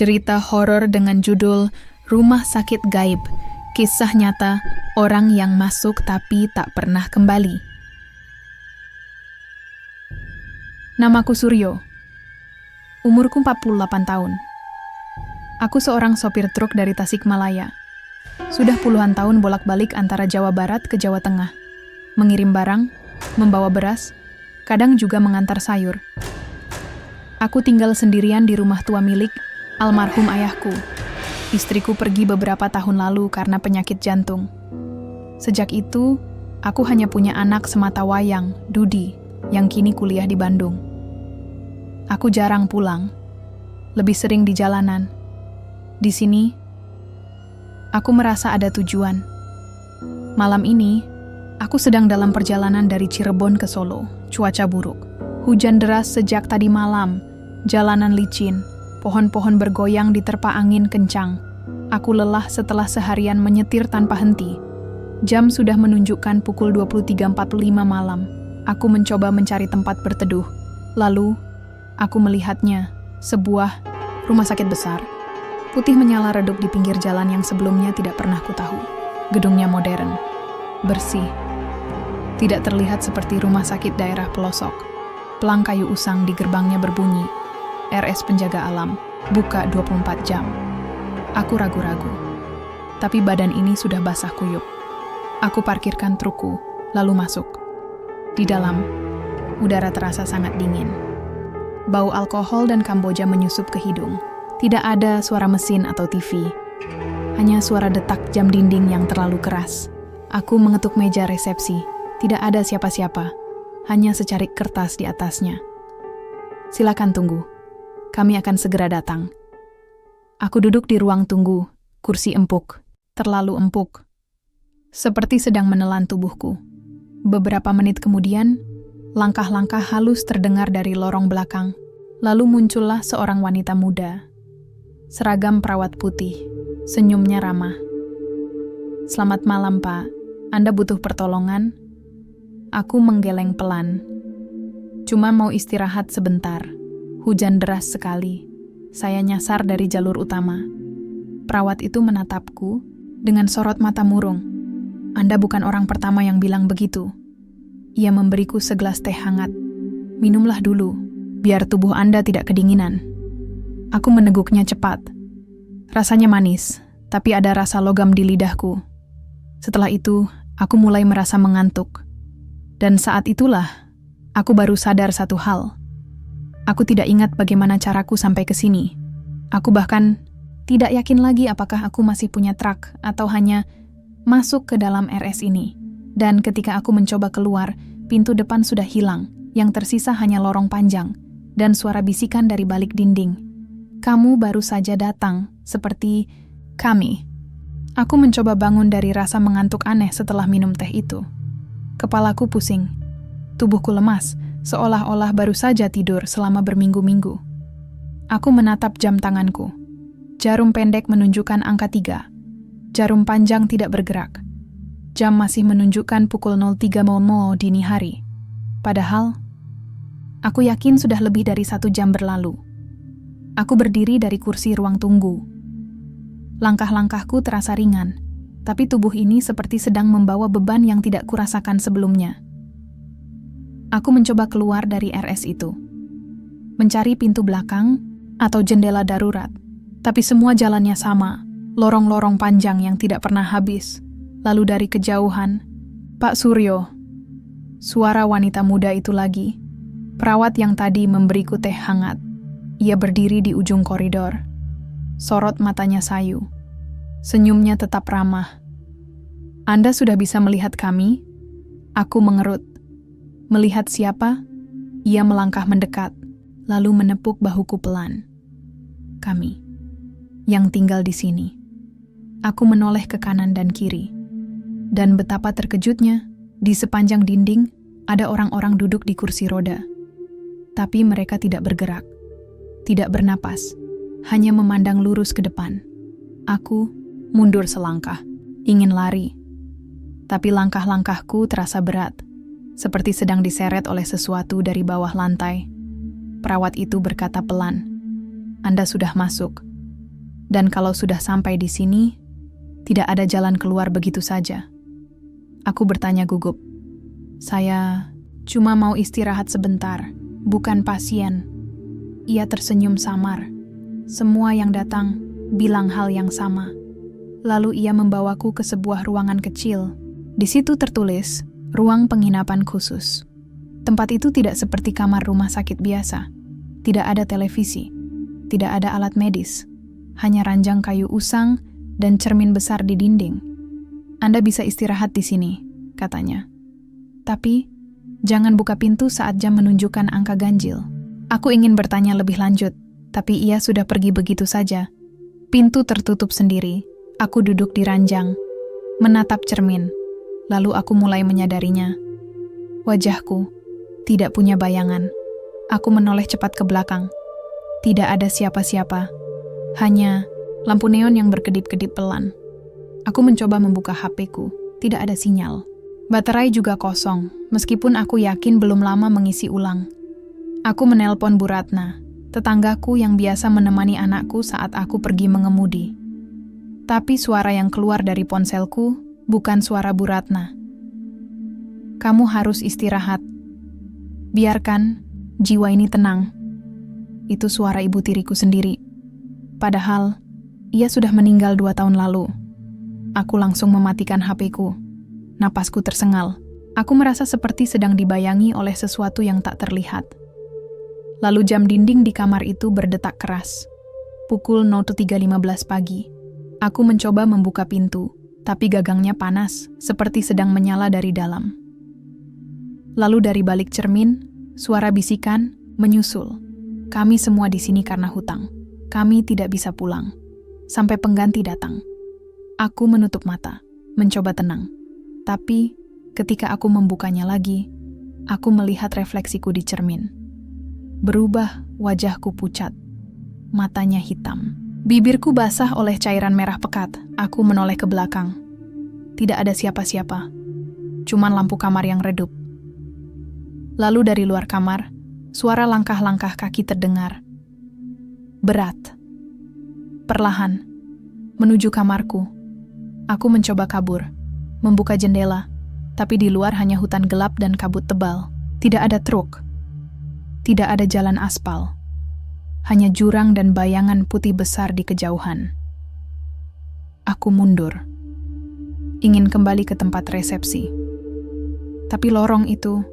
cerita horor dengan judul Rumah Sakit Gaib, kisah nyata orang yang masuk tapi tak pernah kembali. Namaku Suryo. Umurku 48 tahun. Aku seorang sopir truk dari Tasikmalaya. Sudah puluhan tahun bolak-balik antara Jawa Barat ke Jawa Tengah. Mengirim barang, membawa beras, kadang juga mengantar sayur. Aku tinggal sendirian di rumah tua milik almarhum ayahku. Istriku pergi beberapa tahun lalu karena penyakit jantung. Sejak itu, aku hanya punya anak semata wayang, Dudi, yang kini kuliah di Bandung. Aku jarang pulang, lebih sering di jalanan. Di sini, aku merasa ada tujuan. Malam ini, aku sedang dalam perjalanan dari Cirebon ke Solo. Cuaca buruk. Hujan deras sejak tadi malam. Jalanan licin. Pohon-pohon bergoyang diterpa angin kencang. Aku lelah setelah seharian menyetir tanpa henti. Jam sudah menunjukkan pukul 23.45 malam. Aku mencoba mencari tempat berteduh. Lalu, aku melihatnya. Sebuah rumah sakit besar. Putih menyala redup di pinggir jalan yang sebelumnya tidak pernah kutahu. Gedungnya modern. Bersih. Tidak terlihat seperti rumah sakit daerah pelosok. Pelang kayu usang di gerbangnya berbunyi. RS Penjaga Alam, buka 24 jam. Aku ragu-ragu. Tapi badan ini sudah basah kuyup. Aku parkirkan trukku, lalu masuk. Di dalam, udara terasa sangat dingin. Bau alkohol dan Kamboja menyusup ke hidung. Tidak ada suara mesin atau TV. Hanya suara detak jam dinding yang terlalu keras. Aku mengetuk meja resepsi. Tidak ada siapa-siapa. Hanya secarik kertas di atasnya. Silakan tunggu. Kami akan segera datang. Aku duduk di ruang tunggu, kursi empuk, terlalu empuk. Seperti sedang menelan tubuhku. Beberapa menit kemudian, langkah-langkah halus terdengar dari lorong belakang. Lalu muncullah seorang wanita muda. Seragam perawat putih, senyumnya ramah. Selamat malam, Pak. Anda butuh pertolongan? Aku menggeleng pelan. Cuma mau istirahat sebentar. Hujan deras sekali. Saya nyasar dari jalur utama. Perawat itu menatapku dengan sorot mata murung. Anda bukan orang pertama yang bilang begitu. Ia memberiku segelas teh hangat. Minumlah dulu, biar tubuh Anda tidak kedinginan. Aku meneguknya cepat. Rasanya manis, tapi ada rasa logam di lidahku. Setelah itu, aku mulai merasa mengantuk. Dan saat itulah, aku baru sadar satu hal. Aku tidak ingat bagaimana caraku sampai ke sini. Aku bahkan tidak yakin lagi apakah aku masih punya truk atau hanya masuk ke dalam RS ini. Dan ketika aku mencoba keluar, pintu depan sudah hilang. Yang tersisa hanya lorong panjang dan suara bisikan dari balik dinding. Kamu baru saja datang, seperti kami. Aku mencoba bangun dari rasa mengantuk aneh setelah minum teh itu. Kepalaku pusing. Tubuhku lemas. Seolah-olah baru saja tidur selama berminggu-minggu. Aku menatap jam tanganku. Jarum pendek menunjukkan angka 3. Jarum panjang tidak bergerak. Jam masih menunjukkan pukul 03.00 dini hari. Padahal, aku yakin sudah lebih dari 1 jam berlalu. Aku berdiri dari kursi ruang tunggu. Langkah-langkahku terasa ringan, tapi tubuh ini seperti sedang membawa beban yang tidak kurasakan sebelumnya. Aku mencoba keluar dari RS itu. Mencari pintu belakang atau jendela darurat. Tapi semua jalannya sama. Lorong-lorong panjang yang tidak pernah habis. Lalu dari kejauhan, Pak Suryo. Suara wanita muda itu lagi. Perawat yang tadi memberiku teh hangat. Ia berdiri di ujung koridor. Sorot matanya sayu. Senyumnya tetap ramah. Anda sudah bisa melihat kami? Aku mengerut. Melihat siapa? Ia melangkah mendekat, lalu menepuk bahuku pelan. Kami, yang tinggal di sini. Aku menoleh ke kanan dan kiri. Dan betapa terkejutnya, di sepanjang dinding, ada orang-orang duduk di kursi roda. Tapi mereka tidak bergerak, tidak bernapas, hanya memandang lurus ke depan. Aku mundur selangkah, ingin lari. Tapi langkah-langkahku terasa berat. Seperti sedang diseret oleh sesuatu dari bawah lantai. Perawat itu berkata pelan, Anda sudah masuk. Dan kalau sudah sampai di sini, tidak ada jalan keluar begitu saja. Aku bertanya gugup. Saya cuma mau istirahat sebentar, bukan pasien. Ia tersenyum samar. Semua yang datang bilang hal yang sama. Lalu ia membawaku ke sebuah ruangan kecil. Di situ tertulis, ruang penginapan khusus. Tempat itu tidak seperti kamar rumah sakit biasa. Tidak ada televisi, tidak ada alat medis. Hanya ranjang kayu usang dan cermin besar di dinding. Anda bisa istirahat di sini, katanya. Tapi, jangan buka pintu saat jam menunjukkan angka ganjil. Aku ingin bertanya lebih lanjut, tapi ia sudah pergi begitu saja. Pintu tertutup sendiri. Aku duduk di ranjang, menatap cermin. Lalu aku mulai menyadarinya. Wajahku tidak punya bayangan. Aku menoleh cepat ke belakang. Tidak ada siapa-siapa. Hanya lampu neon yang berkedip-kedip pelan. Aku mencoba membuka HP-ku. Tidak ada sinyal. Baterai juga kosong, meskipun aku yakin belum lama mengisi ulang. Aku menelpon Bu Ratna, tetanggaku yang biasa menemani anakku saat aku pergi mengemudi. Tapi suara yang keluar dari ponselku bukan suara Bu Ratna. Kamu harus istirahat. Biarkan jiwa ini tenang. Itu suara ibu tiriku sendiri. Padahal, ia sudah meninggal 2 tahun lalu. Aku langsung mematikan HP-ku. Napasku tersengal. Aku merasa seperti sedang dibayangi oleh sesuatu yang tak terlihat. Lalu jam dinding di kamar itu berdetak keras. Pukul 03.15 pagi. Aku mencoba membuka pintu, tapi gagangnya panas, seperti sedang menyala dari dalam. Lalu dari balik cermin, suara bisikan menyusul. Kami semua di sini karena hutang. Kami tidak bisa pulang. Sampai pengganti datang. Aku menutup mata, mencoba tenang. Tapi, ketika aku membukanya lagi, aku melihat refleksiku di cermin. Berubah, wajahku pucat. Matanya hitam. Bibirku basah oleh cairan merah pekat. Aku menoleh ke belakang. Tidak ada siapa-siapa. Cuman lampu kamar yang redup. Lalu dari luar kamar, suara langkah-langkah kaki terdengar. Berat. Perlahan. Menuju kamarku. Aku mencoba kabur. Membuka jendela. Tapi di luar hanya hutan gelap dan kabut tebal. Tidak ada truk. Tidak ada jalan aspal. Hanya jurang dan bayangan putih besar di kejauhan. Aku mundur. Ingin kembali ke tempat resepsi. Tapi lorong itu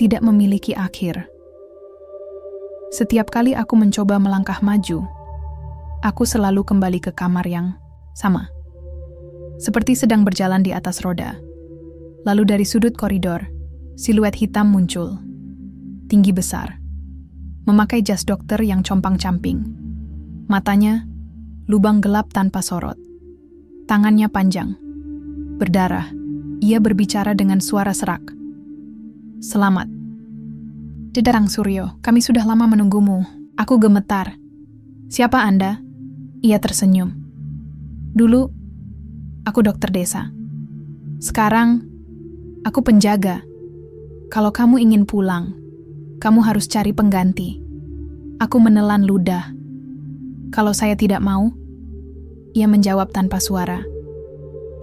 tidak memiliki akhir. Setiap kali aku mencoba melangkah maju, aku selalu kembali ke kamar yang sama. Seperti sedang berjalan di atas roda. Lalu dari sudut koridor, siluet hitam muncul. Tinggi besar. Memakai jas dokter yang compang-camping. Matanya, lubang gelap tanpa sorot. Tangannya panjang. Berdarah. Ia berbicara dengan suara serak. Selamat. Dedang Suryo, kami sudah lama menunggumu. Aku gemetar. Siapa Anda? Ia tersenyum. Dulu, aku dokter desa. Sekarang, aku penjaga. Kalau kamu ingin pulang, kamu harus cari pengganti. Aku menelan ludah. Kalau saya tidak mau, ia menjawab tanpa suara.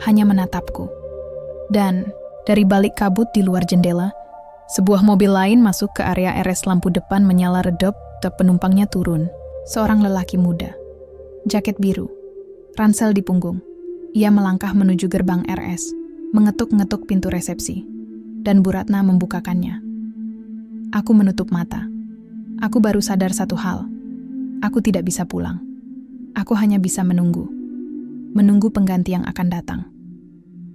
Hanya menatapku. Dan dari balik kabut di luar jendela, sebuah mobil lain masuk ke area RS, lampu depan menyala redup, penumpangnya turun. Seorang lelaki muda. Jaket biru. Ransel di punggung. Ia melangkah menuju gerbang RS, mengetuk-ngetuk pintu resepsi. Dan Bu Ratna membukakannya. Aku menutup mata. Aku baru sadar satu hal. Aku tidak bisa pulang. Aku hanya bisa menunggu. Menunggu pengganti yang akan datang.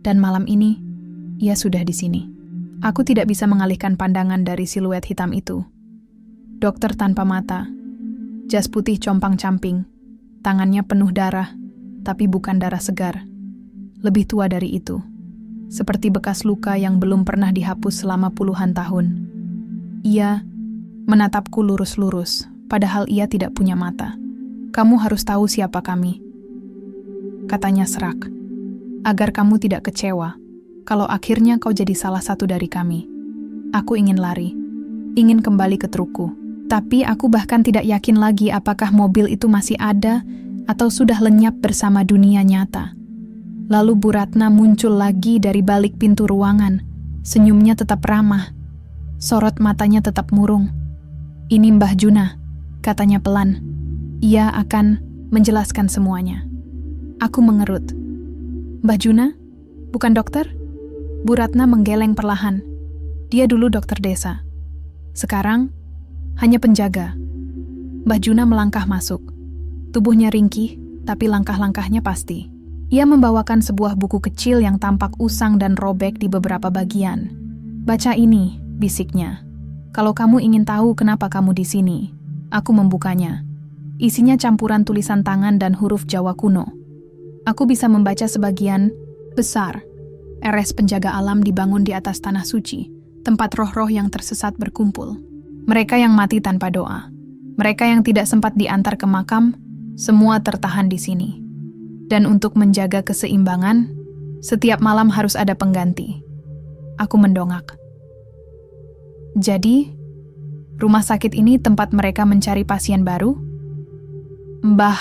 Dan malam ini, ia sudah di sini. Aku tidak bisa mengalihkan pandangan dari siluet hitam itu. Dokter tanpa mata, jas putih compang-camping, tangannya penuh darah, tapi bukan darah segar. Lebih tua dari itu, seperti bekas luka yang belum pernah dihapus selama puluhan tahun. Ia menatapku lurus-lurus, padahal ia tidak punya mata. Kamu harus tahu siapa kami, katanya serak, agar kamu tidak kecewa. Kalau akhirnya kau jadi salah satu dari kami. Aku ingin lari, ingin kembali ke trukku. Tapi aku bahkan tidak yakin lagi apakah mobil itu masih ada Atau sudah lenyap bersama dunia nyata? Lalu Bu Ratna muncul lagi dari balik pintu ruangan. Senyumnya tetap ramah. Sorot matanya tetap murung. "Ini Mbah Juna," katanya pelan. "Ia akan menjelaskan semuanya." Aku mengerut. "Mbah Juna? Bukan dokter?" Bu Ratna menggeleng perlahan. Dia dulu dokter desa. Sekarang hanya penjaga. Mbah Juna melangkah masuk. Tubuhnya ringkih, tapi langkah-langkahnya pasti. Ia membawakan sebuah buku kecil yang tampak usang dan robek di beberapa bagian. "Baca ini," bisiknya. "Kalau kamu ingin tahu kenapa kamu di sini." Aku membukanya. Isinya campuran tulisan tangan dan huruf Jawa kuno. Aku bisa membaca sebagian besar. RS Penjaga Alam dibangun di atas tanah suci, tempat roh-roh yang tersesat berkumpul. Mereka yang mati tanpa doa. Mereka yang tidak sempat diantar ke makam, semua tertahan di sini. Dan untuk menjaga keseimbangan, setiap malam harus ada pengganti. Aku mendongak. "Jadi, rumah sakit ini tempat mereka mencari pasien baru?" Mbah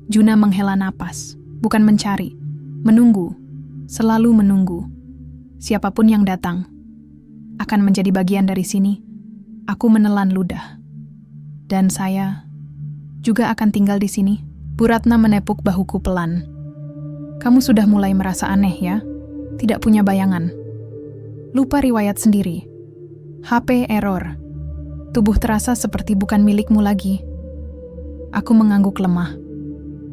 Juna menghela napas. Bukan mencari, menunggu. Selalu menunggu. Siapapun yang datang akan menjadi bagian dari sini. Aku menelan ludah. Dan saya juga akan tinggal di sini. Bu Ratna menepuk bahuku pelan. "Kamu sudah mulai merasa aneh ya? Tidak punya bayangan. Lupa riwayat sendiri. HP error. Tubuh terasa seperti bukan milikmu lagi." Aku mengangguk lemah.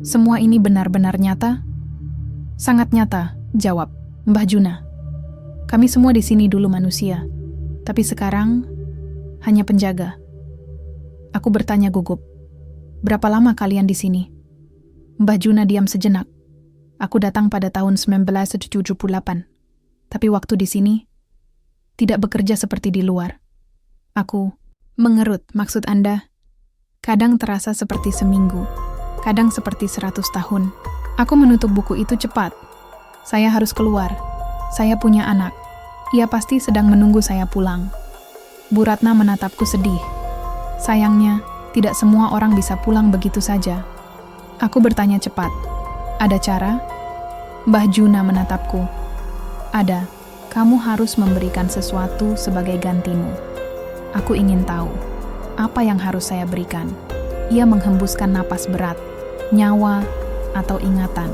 "Semua ini benar-benar nyata?" "Sangat nyata," jawab Mbah Juna. "Kami semua di sini dulu manusia, tapi sekarang hanya penjaga." Aku bertanya gugup, "Berapa lama kalian di sini?" Mbah Juna diam sejenak. "Aku datang pada tahun 1978, tapi waktu di sini tidak bekerja seperti di luar." Aku mengerut. "Maksud Anda?" "Kadang terasa seperti seminggu, kadang seperti 100 tahun. Aku menutup buku itu cepat. Saya harus keluar. Saya punya anak. Ia pasti sedang menunggu saya pulang." Bu Ratna menatapku sedih. "Sayangnya, tidak semua orang bisa pulang begitu saja." Aku bertanya cepat, "Ada cara?" Mbah Juna menatapku. "Ada. Kamu harus memberikan sesuatu sebagai gantimu." Aku ingin tahu, apa yang harus saya berikan? Ia menghembuskan napas berat, nyawa atau ingatan.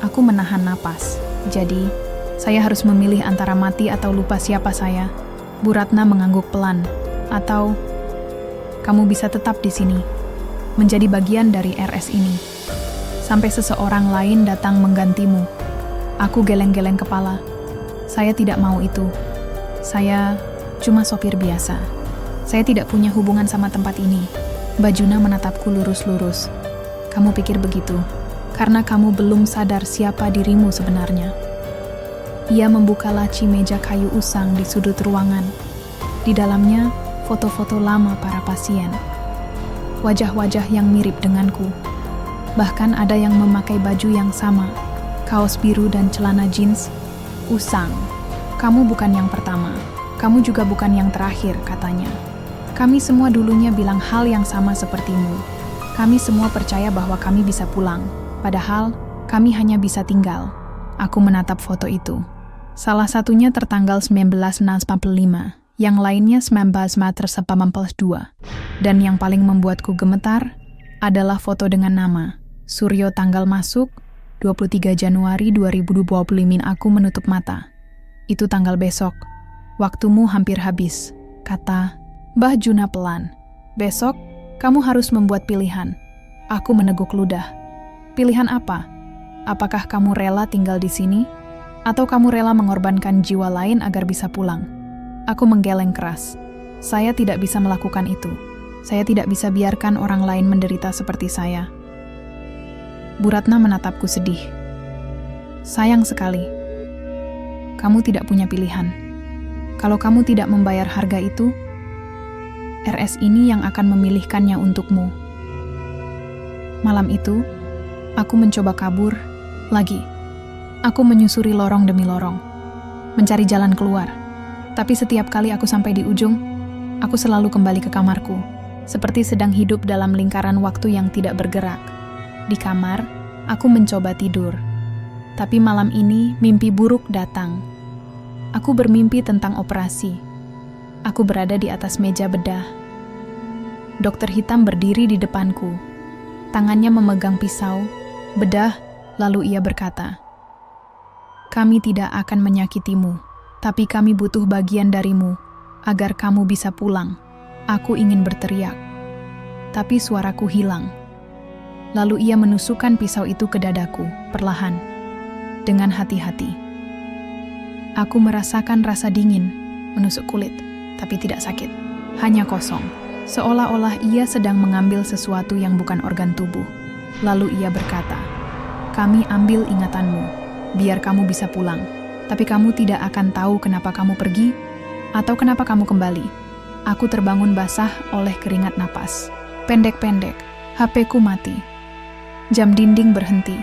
Aku menahan napas. Jadi, saya harus memilih antara mati atau lupa siapa saya. Bu Ratna mengangguk pelan. "Atau kamu bisa tetap di sini, menjadi bagian dari RS ini, sampai seseorang lain datang menggantimu." Aku geleng-geleng kepala. Saya tidak mau itu. Saya cuma sopir biasa. Saya tidak punya hubungan sama tempat ini. Mbah Juna menatapku lurus-lurus. "Kamu pikir begitu, karena kamu belum sadar siapa dirimu sebenarnya." Ia membuka laci meja kayu usang di sudut ruangan. Di dalamnya, foto-foto lama para pasien. Wajah-wajah yang mirip denganku. Bahkan ada yang memakai baju yang sama, kaos biru dan celana jeans. "Usang, kamu bukan yang pertama. Kamu juga bukan yang terakhir," katanya. "Kami semua dulunya bilang hal yang sama sepertimu. Kami semua percaya bahwa kami bisa pulang. Padahal, kami hanya bisa tinggal." Aku menatap foto itu. Salah satunya tertanggal 1945, yang lainnya 1982. Dan yang paling membuatku gemetar adalah foto dengan nama Suryo tanggal masuk 23 Januari 2025. Aku menutup mata. "Itu tanggal besok. Waktumu hampir habis," kata Mbah Juna pelan. "Besok, kamu harus membuat pilihan." Aku meneguk ludah. "Pilihan apa? Apakah kamu rela tinggal di sini? Atau kamu rela mengorbankan jiwa lain agar bisa pulang?" Aku menggeleng keras. Saya tidak bisa melakukan itu. Saya tidak bisa biarkan orang lain menderita seperti saya. Bu Ratna menatapku sedih. "Sayang sekali. Kamu tidak punya pilihan. Kalau kamu tidak membayar harga itu, RS ini yang akan memilihkannya untukmu." Malam itu, aku mencoba kabur lagi. Aku menyusuri lorong demi lorong, mencari jalan keluar. Tapi setiap kali aku sampai di ujung, aku selalu kembali ke kamarku, seperti sedang hidup dalam lingkaran waktu yang tidak bergerak. Di kamar, aku mencoba tidur. Tapi malam ini mimpi buruk datang. Aku bermimpi tentang operasi. Aku berada di atas meja bedah. Dokter hitam berdiri di depanku. Tangannya memegang pisau, bedah, lalu ia berkata, "Kami tidak akan menyakitimu, tapi kami butuh bagian darimu agar kamu bisa pulang." Aku ingin berteriak, tapi suaraku hilang. Lalu ia menusukkan pisau itu ke dadaku, perlahan, dengan hati-hati. Aku merasakan rasa dingin, menusuk kulit, tapi tidak sakit, hanya kosong. Seolah-olah ia sedang mengambil sesuatu yang bukan organ tubuh. Lalu ia berkata, "Kami ambil ingatanmu, biar kamu bisa pulang. Tapi kamu tidak akan tahu kenapa kamu pergi, atau kenapa kamu kembali." Aku terbangun basah oleh keringat napas. Pendek-pendek, HP-ku mati. Jam dinding berhenti,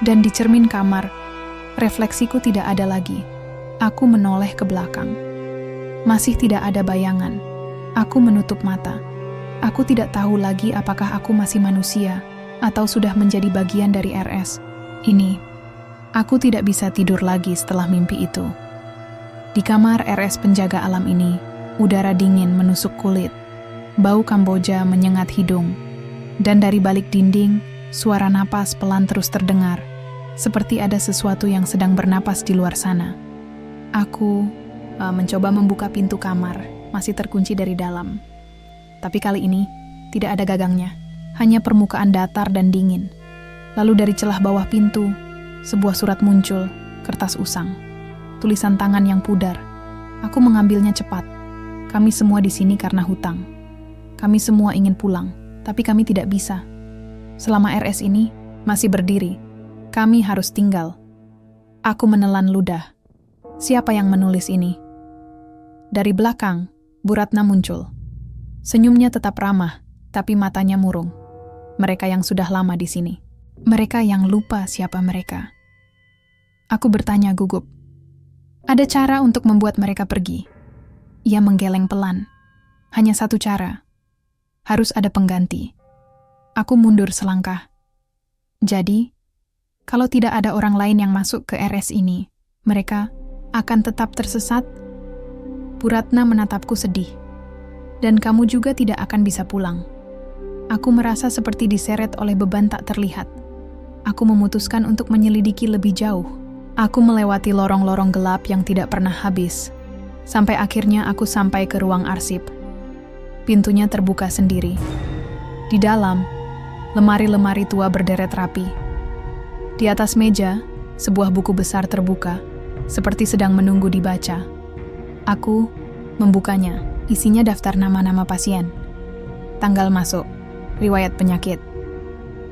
dan di cermin kamar, refleksiku tidak ada lagi. Aku menoleh ke belakang. Masih tidak ada bayangan. Aku menutup mata. Aku tidak tahu lagi apakah aku masih manusia, atau sudah menjadi bagian dari RS. Ini, aku tidak bisa tidur lagi setelah mimpi itu. Di kamar RS penjaga alam ini, udara dingin menusuk kulit, bau Kamboja menyengat hidung, dan dari balik dinding, suara napas pelan terus terdengar, seperti ada sesuatu yang sedang bernapas di luar sana. Aku mencoba membuka pintu kamar, masih terkunci dari dalam. Tapi kali ini, tidak ada gagangnya, hanya permukaan datar dan dingin. Lalu dari celah bawah pintu, sebuah surat muncul, kertas usang, tulisan tangan yang pudar. Aku mengambilnya cepat. Kami semua di sini karena hutang. Kami semua ingin pulang, tapi kami tidak bisa. Selama RS ini masih berdiri, kami harus tinggal. Aku menelan ludah. Siapa yang menulis ini? Dari belakang, Bu Ratna muncul. Senyumnya tetap ramah, tapi matanya murung. Mereka yang sudah lama di sini. Mereka yang lupa siapa mereka. Aku bertanya gugup. Ada cara untuk membuat mereka pergi. Ia menggeleng pelan. Hanya satu cara. Harus ada pengganti. Aku mundur selangkah. Jadi, kalau tidak ada orang lain yang masuk ke RS ini, mereka akan tetap tersesat. Bu Ratna menatapku sedih. Dan kamu juga tidak akan bisa pulang. Aku merasa seperti diseret oleh beban tak terlihat. Aku memutuskan untuk menyelidiki lebih jauh. Aku melewati lorong-lorong gelap yang tidak pernah habis. Sampai akhirnya aku sampai ke ruang arsip. Pintunya terbuka sendiri. Di dalam, lemari-lemari tua berderet rapi. Di atas meja, sebuah buku besar terbuka, seperti sedang menunggu dibaca. Aku membukanya. Isinya daftar nama-nama pasien, tanggal masuk, riwayat penyakit.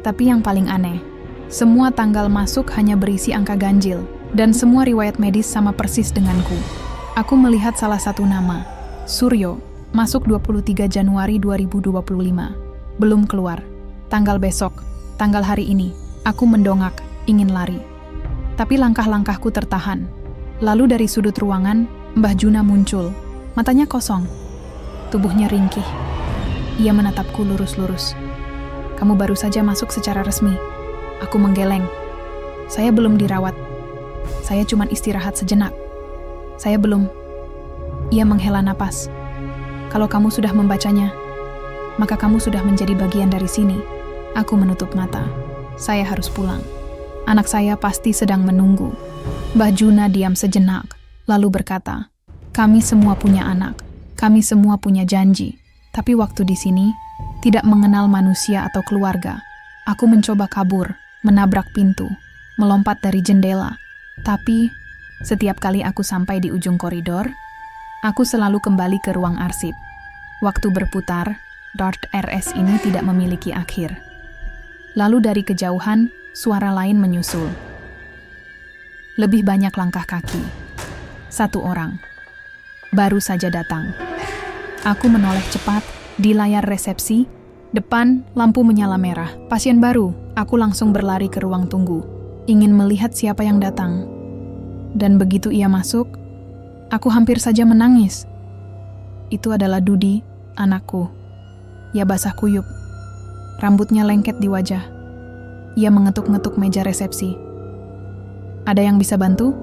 Tapi yang paling aneh, semua tanggal masuk hanya berisi angka ganjil, dan semua riwayat medis sama persis denganku. Aku melihat salah satu nama, Suryo, masuk 23 Januari 2025. Belum keluar. Tanggal besok, tanggal hari ini, aku mendongak, ingin lari. Tapi langkah-langkahku tertahan. Lalu dari sudut ruangan, Mbah Juna muncul. Matanya kosong. Tubuhnya ringkih. Ia menatapku lurus-lurus. Kamu baru saja masuk secara resmi. Aku menggeleng. Saya belum dirawat. Saya cuma istirahat sejenak. Saya belum. Ia menghela napas. Kalau kamu sudah membacanya, maka kamu sudah menjadi bagian dari sini. Aku menutup mata. Saya harus pulang. Anak saya pasti sedang menunggu. Mbah Juna diam sejenak, lalu berkata, "Kami semua punya anak. Kami semua punya janji. Tapi waktu di sini tidak mengenal manusia atau keluarga. Aku mencoba kabur, menabrak pintu, melompat dari jendela. Tapi setiap kali aku sampai di ujung koridor, aku selalu kembali ke ruang arsip. Waktu berputar, Dart RS ini tidak memiliki akhir." Lalu dari kejauhan, suara lain menyusul. Lebih banyak langkah kaki. Satu orang. Baru saja datang. Aku menoleh cepat. Di layar resepsi, depan lampu menyala merah. Pasien baru. Aku langsung berlari ke ruang tunggu. Ingin melihat siapa yang datang. Dan begitu ia masuk, aku hampir saja menangis. Itu adalah Dudi, anakku. Ia basah kuyup. Rambutnya lengket di wajah. Ia mengetuk-ngetuk meja resepsi. Ada yang bisa bantu?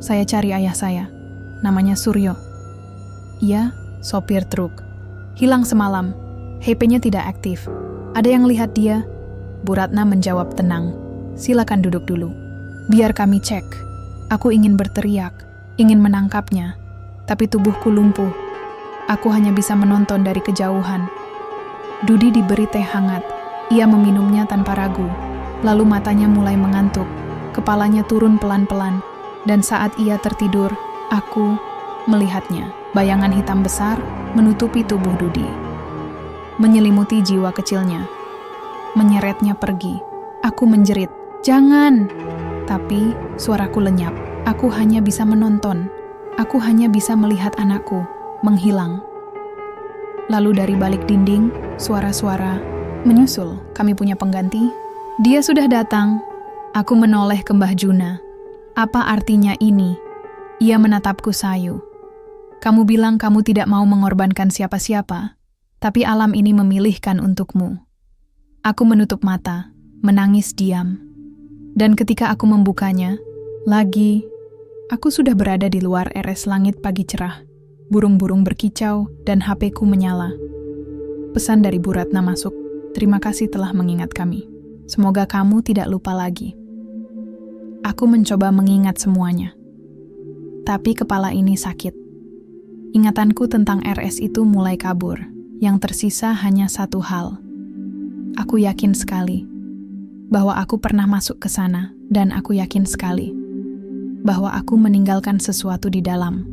Saya cari ayah saya. Namanya Suryo. Ia sopir truk. Hilang semalam. HP-nya tidak aktif. Ada yang lihat dia? Bu Ratna menjawab tenang. Silakan duduk dulu. Biar kami cek. Aku ingin berteriak, ingin menangkapnya. Tapi tubuhku lumpuh. Aku hanya bisa menonton dari kejauhan. Dudi diberi teh hangat. Ia meminumnya tanpa ragu. Lalu matanya mulai mengantuk. Kepalanya turun pelan-pelan. Dan saat ia tertidur, aku melihatnya. Bayangan hitam besar menutupi tubuh Dudi. Menyelimuti jiwa kecilnya. Menyeretnya pergi. Aku menjerit, "Jangan!" Tapi suaraku lenyap. Aku hanya bisa menonton. Aku hanya bisa melihat anakku menghilang. Lalu dari balik dinding, suara-suara menyusul. Kami punya pengganti. Dia sudah datang. Aku menoleh ke Mbah Juna. Apa artinya ini? Ia menatapku sayu. Kamu bilang kamu tidak mau mengorbankan siapa-siapa, tapi alam ini memilihkan untukmu. Aku menutup mata, menangis diam. Dan ketika aku membukanya, aku sudah berada di luar RS Langit pagi cerah. Burung-burung berkicau dan HP-ku menyala. Pesan dari Bu Ratna masuk. Terima kasih telah mengingat kami. Semoga kamu tidak lupa lagi. Aku mencoba mengingat semuanya. Tapi kepala ini sakit. Ingatanku tentang RS itu mulai kabur. Yang tersisa hanya satu hal. Aku yakin sekali bahwa aku pernah masuk ke sana, dan aku yakin sekali bahwa aku meninggalkan sesuatu di dalam.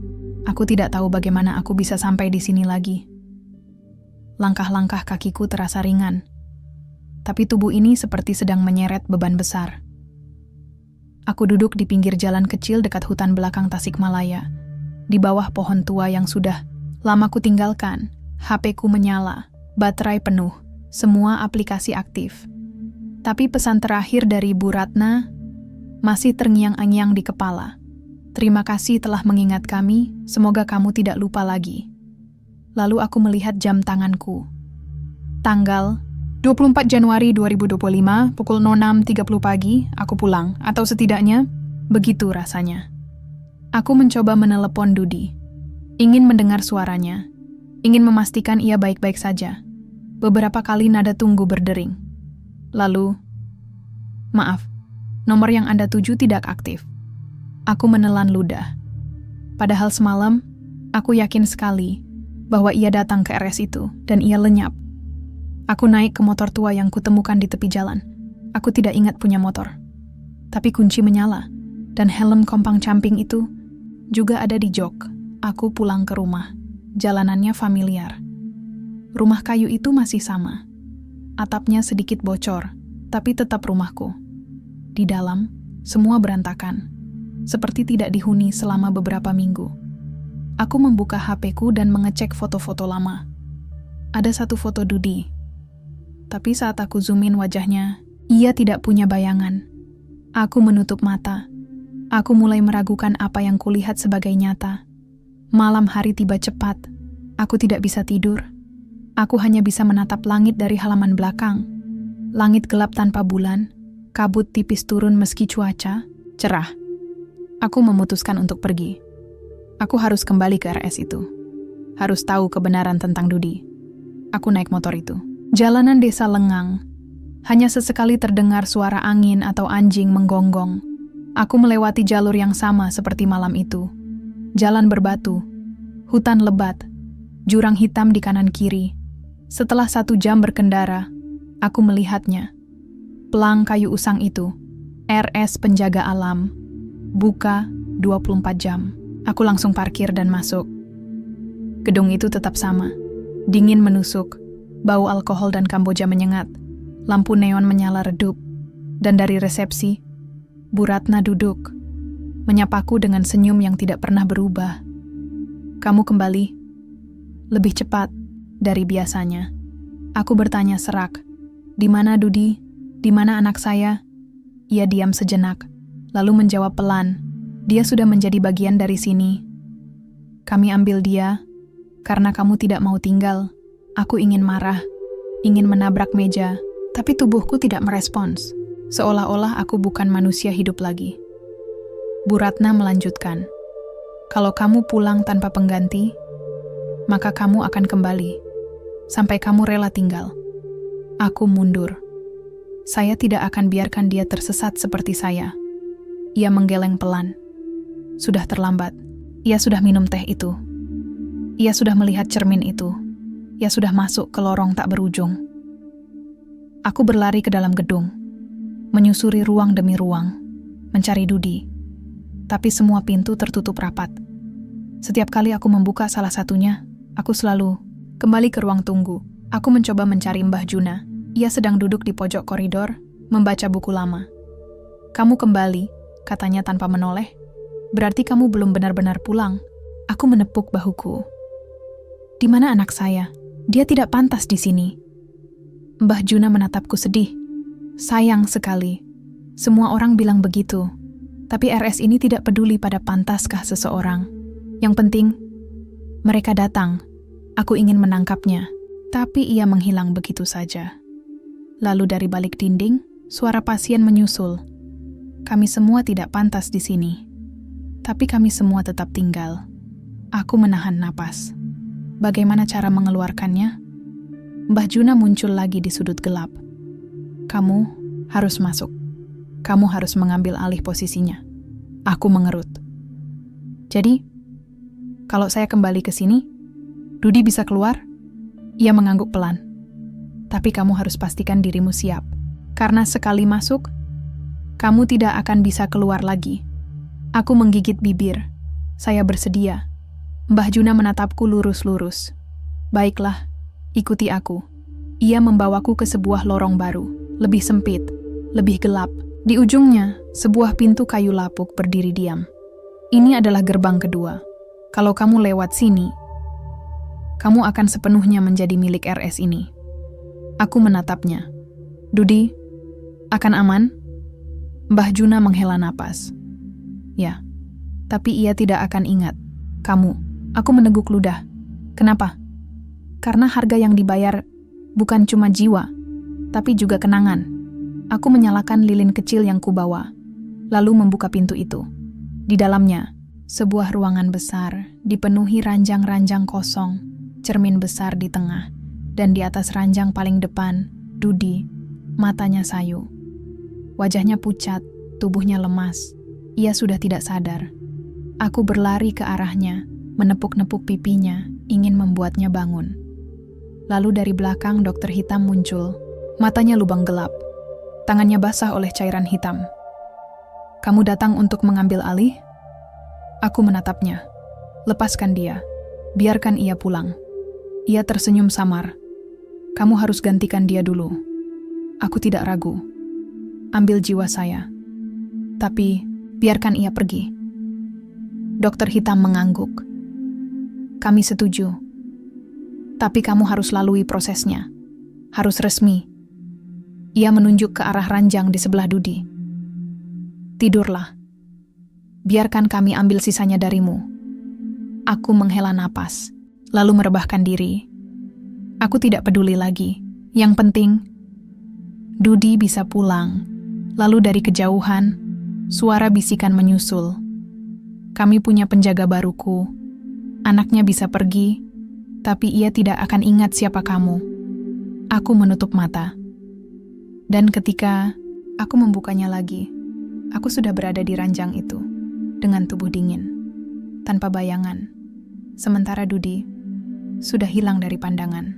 Aku tidak tahu bagaimana aku bisa sampai di sini lagi. Langkah-langkah kakiku terasa ringan, tapi tubuh ini seperti sedang menyeret beban besar. Aku duduk di pinggir jalan kecil dekat hutan belakang Tasikmalaya, di bawah pohon tua yang sudah lama ku tinggalkan. HP-ku menyala, baterai penuh, semua aplikasi aktif. Tapi pesan terakhir dari Bu Ratna masih terngiang-ngiang di kepala. Terima kasih telah mengingat kami, semoga kamu tidak lupa lagi. Lalu aku melihat jam tanganku. Tanggal 24 Januari 2025, pukul 06.30 pagi, aku pulang, atau setidaknya, begitu rasanya. Aku mencoba menelepon Dudi. Ingin mendengar suaranya. Ingin memastikan ia baik-baik saja. Beberapa kali nada tunggu berdering. Lalu, maaf, nomor yang Anda tuju tidak aktif. Aku menelan ludah. Padahal semalam, aku yakin sekali bahwa ia datang ke RS itu dan ia lenyap. Aku naik ke motor tua yang kutemukan di tepi jalan. Aku tidak ingat punya motor. Tapi kunci menyala, dan helm kompang camping itu juga ada di jok. Aku pulang ke rumah. Jalanannya familiar. Rumah kayu itu masih sama. Atapnya sedikit bocor, tapi tetap rumahku. Di dalam, semua berantakan. Seperti tidak dihuni selama beberapa minggu. Aku membuka HP-ku dan mengecek foto-foto lama. Ada satu foto Dudi. Tapi saat aku zoom in wajahnya, ia tidak punya bayangan. Aku menutup mata. Aku mulai meragukan apa yang kulihat sebagai nyata. Malam hari tiba cepat. Aku tidak bisa tidur. Aku hanya bisa menatap langit dari halaman belakang. Langit gelap tanpa bulan. Kabut tipis turun meski cuaca cerah. Aku memutuskan untuk pergi. Aku harus kembali ke RS itu. Harus tahu kebenaran tentang Dudi. Aku naik motor itu. Jalanan desa lengang. Hanya sesekali terdengar suara angin atau anjing menggonggong. Aku melewati jalur yang sama seperti malam itu. Jalan berbatu, hutan lebat, jurang hitam di kanan kiri. Setelah 1 jam berkendara, aku melihatnya. Pelang kayu usang itu, RS Penjaga Alam, buka 24 jam. Aku langsung parkir dan masuk. Gedung itu tetap sama. Dingin menusuk, bau alkohol dan Kamboja menyengat. Lampu neon menyala redup. Dan dari resepsi, Bu Ratna duduk, menyapaku dengan senyum yang tidak pernah berubah. Kamu kembali. Lebih cepat dari biasanya. Aku bertanya serak. Di mana Dudi? Di mana anak saya? Ia diam sejenak, lalu menjawab pelan. Dia sudah menjadi bagian dari sini. Kami ambil dia, karena kamu tidak mau tinggal. Aku ingin marah, ingin menabrak meja, tapi tubuhku tidak merespons. seolah-olah aku bukan manusia hidup lagi. Bu Ratna melanjutkan, "Kalau kamu pulang tanpa pengganti, maka kamu akan kembali, sampai kamu rela tinggal." Aku mundur. Saya tidak akan biarkan dia tersesat seperti saya. Ia menggeleng pelan. Sudah terlambat. Ia sudah minum teh itu. Ia sudah melihat cermin itu. Ia sudah masuk ke lorong tak berujung. Aku berlari ke dalam gedung, menyusuri ruang demi ruang, mencari Dudi. Tapi semua pintu tertutup rapat. Setiap kali aku membuka salah satunya, aku selalu kembali ke ruang tunggu. Aku mencoba mencari Mbah Juna. Ia sedang duduk di pojok koridor, membaca buku lama. "Kamu kembali," katanya tanpa menoleh. "Berarti kamu belum benar-benar pulang." Aku menepuk bahuku. "Di mana anak saya? Dia tidak pantas di sini." Mbah Juna menatapku sedih. "Sayang sekali. Semua orang bilang begitu. Tapi RS ini tidak peduli pada pantaskah seseorang. Yang penting, mereka datang. Aku ingin menangkapnya. Tapi ia menghilang begitu saja." Lalu dari balik dinding, suara pasien menyusul. "Kami semua tidak pantas di sini. Tapi kami semua tetap tinggal." Aku menahan napas. Bagaimana cara mengeluarkannya? Mbah Juna muncul lagi di sudut gelap. "Kamu harus masuk. Kamu harus mengambil alih posisinya." Aku mengerut. "Jadi, kalau saya kembali ke sini, Dudi bisa keluar?" Ia mengangguk pelan. "Tapi kamu harus pastikan dirimu siap. Karena sekali masuk, kamu tidak akan bisa keluar lagi." Aku menggigit bibir. Saya bersedia. Mbah Juna menatapku lurus-lurus. "Baiklah, ikuti aku." Ia membawaku ke sebuah lorong baru, lebih sempit, lebih gelap. Di ujungnya, sebuah pintu kayu lapuk berdiri diam. "Ini adalah gerbang kedua. Kalau kamu lewat sini, kamu akan sepenuhnya menjadi milik RS ini." Aku menatapnya. "Dudi, akan aman?" Mbah Juna menghela napas. "Ya, tapi ia tidak akan ingat. Kamu." Aku meneguk ludah. "Kenapa?" "Karena harga yang dibayar bukan cuma jiwa, tapi juga kenangan." Aku menyalakan lilin kecil yang kubawa, lalu membuka pintu itu. Di dalamnya, sebuah ruangan besar dipenuhi ranjang-ranjang kosong, cermin besar di tengah, dan di atas ranjang paling depan, Dudi, matanya sayu. Wajahnya pucat, tubuhnya lemas. Ia sudah tidak sadar. Aku berlari ke arahnya, menepuk-nepuk pipinya, ingin membuatnya bangun. Lalu dari belakang dokter hitam muncul. Matanya lubang gelap. Tangannya basah oleh cairan hitam. "Kamu datang untuk mengambil alih?" Aku menatapnya. "Lepaskan dia. Biarkan ia pulang." Ia tersenyum samar. "Kamu harus gantikan dia dulu." Aku tidak ragu. "Ambil jiwa saya. Tapi biarkan ia pergi." Dokter hitam mengangguk. "Kami setuju. Tapi kamu harus lalui prosesnya. Harus resmi." Ia menunjuk ke arah ranjang di sebelah Dudi. "Tidurlah. Biarkan kami ambil sisanya darimu." Aku menghela napas, lalu merebahkan diri. Aku tidak peduli lagi. Yang penting, Dudi bisa pulang. Lalu dari kejauhan, suara bisikan menyusul. "Kami punya penjaga baruku. Anaknya bisa pergi, tapi ia tidak akan ingat siapa kamu." Aku menutup mata. Dan ketika aku membukanya lagi, aku sudah berada di ranjang itu, dengan tubuh dingin, tanpa bayangan. Sementara Dudi sudah hilang dari pandangan.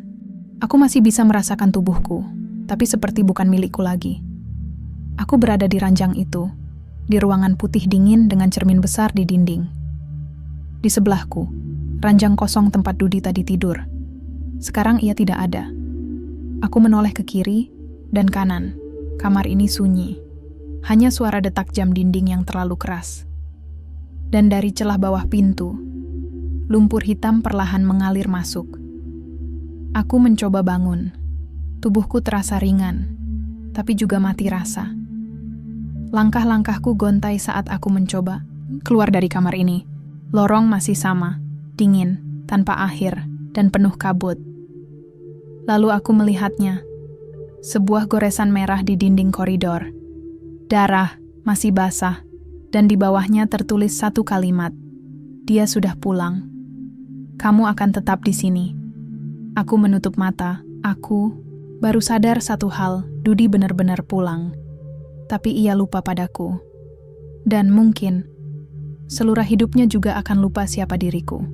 Aku masih bisa merasakan tubuhku, tapi seperti bukan milikku lagi. Aku berada di ranjang itu, di ruangan putih dingin dengan cermin besar di dinding. Di sebelahku, ranjang kosong tempat Dudi tadi tidur. Sekarang ia tidak ada. Aku menoleh ke kiri dan kanan. Kamar ini sunyi. Hanya suara detak jam dinding yang terlalu keras. Dan dari celah bawah pintu, lumpur hitam perlahan mengalir masuk. Aku mencoba bangun. Tubuhku terasa ringan, tapi juga mati rasa. Langkah-langkahku gontai saat aku mencoba keluar dari kamar ini. Lorong masih sama, dingin, tanpa akhir, dan penuh kabut. Lalu aku melihatnya. Sebuah goresan merah di dinding koridor. Darah masih basah, dan di bawahnya tertulis satu kalimat. Dia sudah pulang. Kamu akan tetap di sini. Aku menutup mata. Aku baru sadar satu hal, Dudi benar-benar pulang. Tapi ia lupa padaku. Dan mungkin seluruh hidupnya juga akan lupa siapa diriku.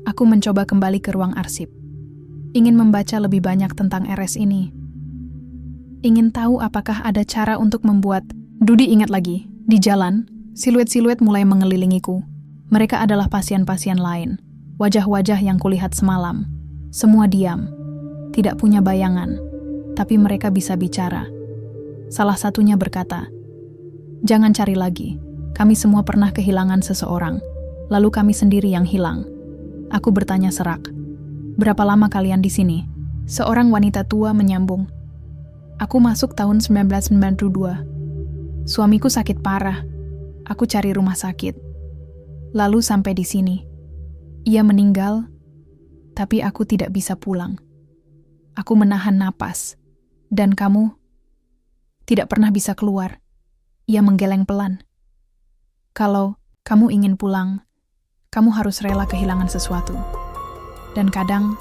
Aku mencoba kembali ke ruang arsip. Ingin membaca lebih banyak tentang RS ini. Ingin tahu apakah ada cara untuk membuat... Dudi ingat lagi, di jalan, siluet-siluet mulai mengelilingiku. Mereka adalah pasien-pasien lain. Wajah-wajah yang kulihat semalam. Semua diam. Tidak punya bayangan. Tapi mereka bisa bicara. Salah satunya berkata, "Jangan cari lagi. Kami semua pernah kehilangan seseorang. Lalu kami sendiri yang hilang." Aku bertanya serak, "Berapa lama kalian di sini?" Seorang wanita tua menyambung, "Aku masuk tahun 1992. Suamiku sakit parah. Aku cari rumah sakit. Lalu sampai di sini. Ia meninggal, tapi aku tidak bisa pulang. Aku menahan napas. Dan kamu tidak pernah bisa keluar." Ia menggeleng pelan. "Kalau kamu ingin pulang, kamu harus rela kehilangan sesuatu. Dan kadang,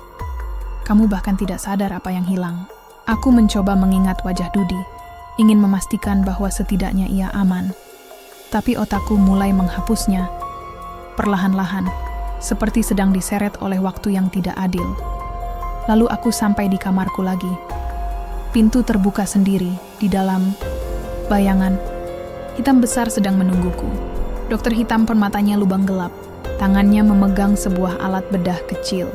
kamu bahkan tidak sadar apa yang hilang." Aku mencoba mengingat wajah Dudi, ingin memastikan bahwa setidaknya ia aman. Tapi otakku mulai menghapusnya, perlahan-lahan, seperti sedang diseret oleh waktu yang tidak adil. Lalu aku sampai di kamarku lagi. Pintu terbuka sendiri, di dalam bayangan. Hitam besar sedang menungguku. Dokter hitam permatanya lubang gelap. Tangannya memegang sebuah alat bedah kecil.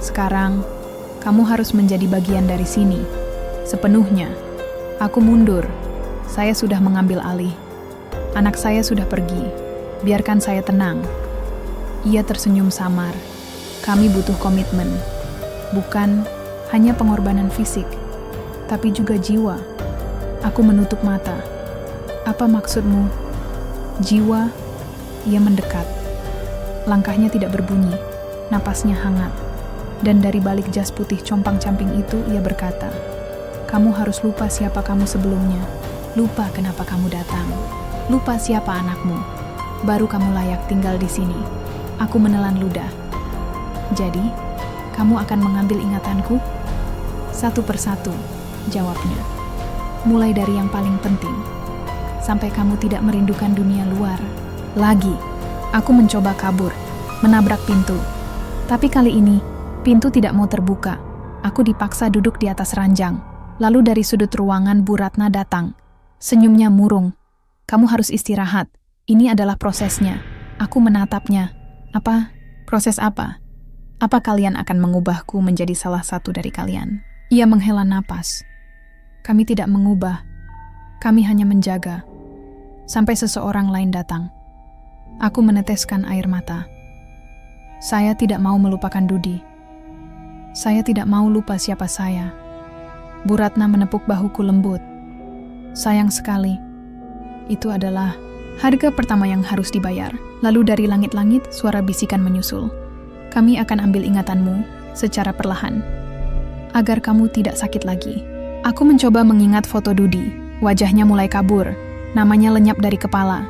"Sekarang, kamu harus menjadi bagian dari sini. Sepenuhnya." Aku mundur. Saya sudah mengambil alih. Anak saya sudah pergi. Biarkan saya tenang. Ia tersenyum samar. Kami butuh komitmen. Bukan hanya pengorbanan fisik, tapi juga jiwa. Aku menutup mata. "Apa maksudmu?" "Jiwa." Ia mendekat. Langkahnya tidak berbunyi, napasnya hangat. Dan dari balik jas putih compang-camping itu, ia berkata, "Kamu harus lupa siapa kamu sebelumnya. Lupa kenapa kamu datang. Lupa siapa anakmu. Baru kamu layak tinggal di sini." Aku menelan ludah. "Jadi, kamu akan mengambil ingatanku?" "Satu persatu," jawabnya. "Mulai dari yang paling penting. Sampai kamu tidak merindukan dunia luar lagi." Aku mencoba kabur, menabrak pintu. Tapi kali ini, pintu tidak mau terbuka. Aku dipaksa duduk di atas ranjang. Lalu dari sudut ruangan Bu Ratna datang. Senyumnya murung. "Kamu harus istirahat. Ini adalah prosesnya." Aku menatapnya. "Apa? Proses apa? Apa kalian akan mengubahku menjadi salah satu dari kalian?" Ia menghela napas. "Kami tidak mengubah. Kami hanya menjaga. Sampai seseorang lain datang." Aku meneteskan air mata. Saya tidak mau melupakan Dudi. Saya tidak mau lupa siapa saya. Bu Ratna menepuk bahuku lembut. "Sayang sekali. Itu adalah harga pertama yang harus dibayar." Lalu dari langit-langit suara bisikan menyusul. "Kami akan ambil ingatanmu secara perlahan, agar kamu tidak sakit lagi." Aku mencoba mengingat foto Dudi. Wajahnya mulai kabur. Namanya lenyap dari kepala.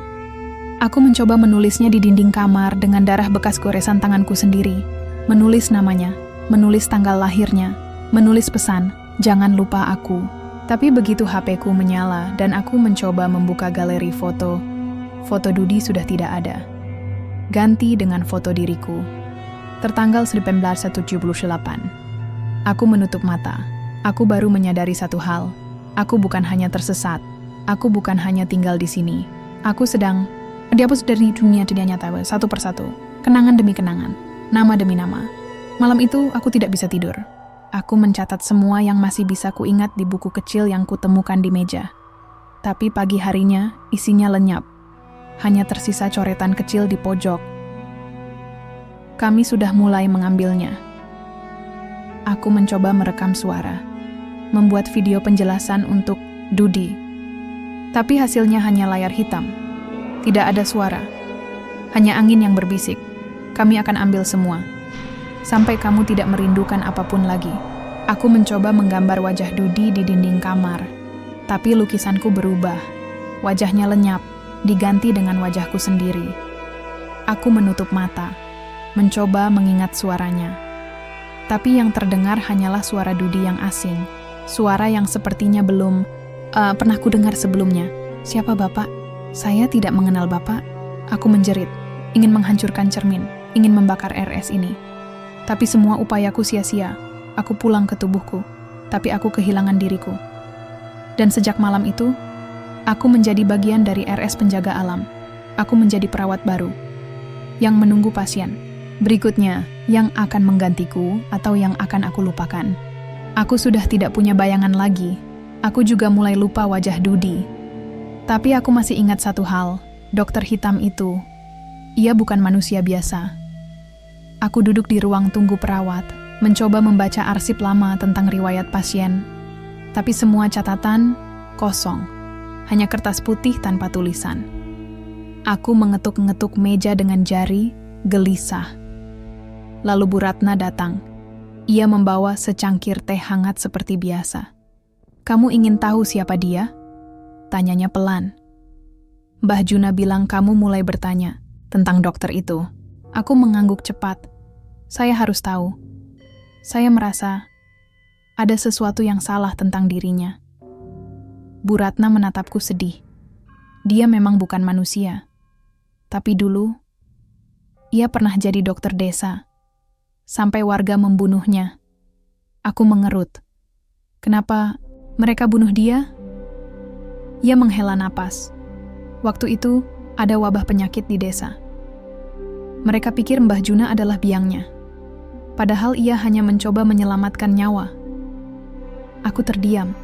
Aku mencoba menulisnya di dinding kamar dengan darah bekas goresan tanganku sendiri. Menulis namanya, menulis tanggal lahirnya, menulis pesan, "Jangan lupa aku." Tapi begitu HP-ku menyala dan aku mencoba membuka galeri foto, foto Dudi sudah tidak ada. Ganti dengan foto diriku. Tertanggal 1978. Aku menutup mata. Aku baru menyadari satu hal. Aku bukan hanya tersesat. Aku bukan hanya tinggal di sini. Aku sedang dihapus dari dunia nyata satu persatu. Kenangan demi kenangan. Nama demi nama. Malam itu aku tidak bisa tidur. Aku mencatat semua yang masih bisa kuingat di buku kecil yang kutemukan di meja. Tapi pagi harinya isinya lenyap. Hanya tersisa coretan kecil di pojok. Kami sudah mulai mengambilnya. Aku mencoba merekam suara. Membuat video penjelasan untuk Dudi. Tapi hasilnya hanya layar hitam. Tidak ada suara. Hanya angin yang berbisik. "Kami akan ambil semua. Sampai kamu tidak merindukan apapun lagi." Aku mencoba menggambar wajah Dudi di dinding kamar. Tapi lukisanku berubah. Wajahnya lenyap, diganti dengan wajahku sendiri. Aku menutup mata, mencoba mengingat suaranya. Tapi yang terdengar hanyalah suara Dudi yang asing. Suara yang sepertinya belum pernah ku dengar sebelumnya. "Siapa Bapak? Saya tidak mengenal Bapak." Aku menjerit, ingin menghancurkan cermin, ingin membakar RS ini. Tapi semua upayaku sia-sia. Aku pulang ke tubuhku, tapi aku kehilangan diriku. Dan sejak malam itu, aku menjadi bagian dari RS penjaga alam. Aku menjadi perawat baru, yang menunggu pasien berikutnya, yang akan menggantiku atau yang akan aku lupakan. Aku sudah tidak punya bayangan lagi. Aku juga mulai lupa wajah Dudi. Tapi aku masih ingat satu hal, dokter hitam itu. Ia bukan manusia biasa. Aku duduk di ruang tunggu perawat, mencoba membaca arsip lama tentang riwayat pasien. Tapi semua catatan kosong, hanya kertas putih tanpa tulisan. Aku mengetuk-ngetuk meja dengan jari, gelisah. Lalu Bu Ratna datang. Ia membawa secangkir teh hangat seperti biasa. "Kamu ingin tahu siapa dia?" Tanyanya pelan. "Mbah Juna bilang kamu mulai bertanya tentang dokter itu." Aku mengangguk cepat. Saya harus tahu. Saya merasa ada sesuatu yang salah tentang dirinya. Bu Ratna menatapku sedih. Dia memang bukan manusia. Tapi dulu, ia pernah jadi dokter desa. Sampai warga membunuhnya. Aku mengerut. Kenapa mereka bunuh dia? Ia menghela napas. Waktu itu, ada wabah penyakit di desa. Mereka pikir Mbah Juna adalah biangnya. Padahal ia hanya mencoba menyelamatkan nyawa. Aku terdiam.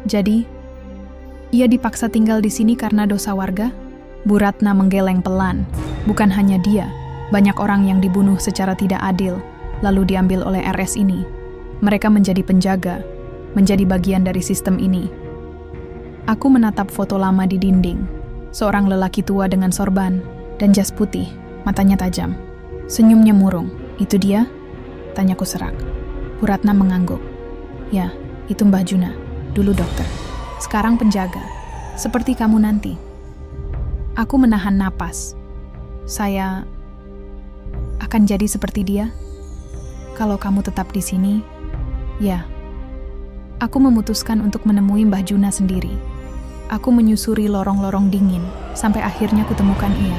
Jadi, ia dipaksa tinggal di sini karena dosa warga? Bu Ratna menggeleng pelan. Bukan hanya dia. Banyak orang yang dibunuh secara tidak adil, lalu diambil oleh RS ini. Mereka menjadi penjaga, menjadi bagian dari sistem ini. Aku menatap foto lama di dinding. Seorang lelaki tua dengan sorban dan jas putih, matanya tajam. Senyumnya murung. "Itu dia?" Tanyaku serak. Bu Ratna mengangguk. "Ya, itu Mbah Juna. Dulu dokter. Sekarang penjaga. Seperti kamu nanti." Aku menahan napas. Saya akan jadi seperti dia? Kalau kamu tetap di sini, ya. Aku memutuskan untuk menemui Mbah Juna sendiri. Aku menyusuri lorong-lorong dingin, sampai akhirnya kutemukan ia,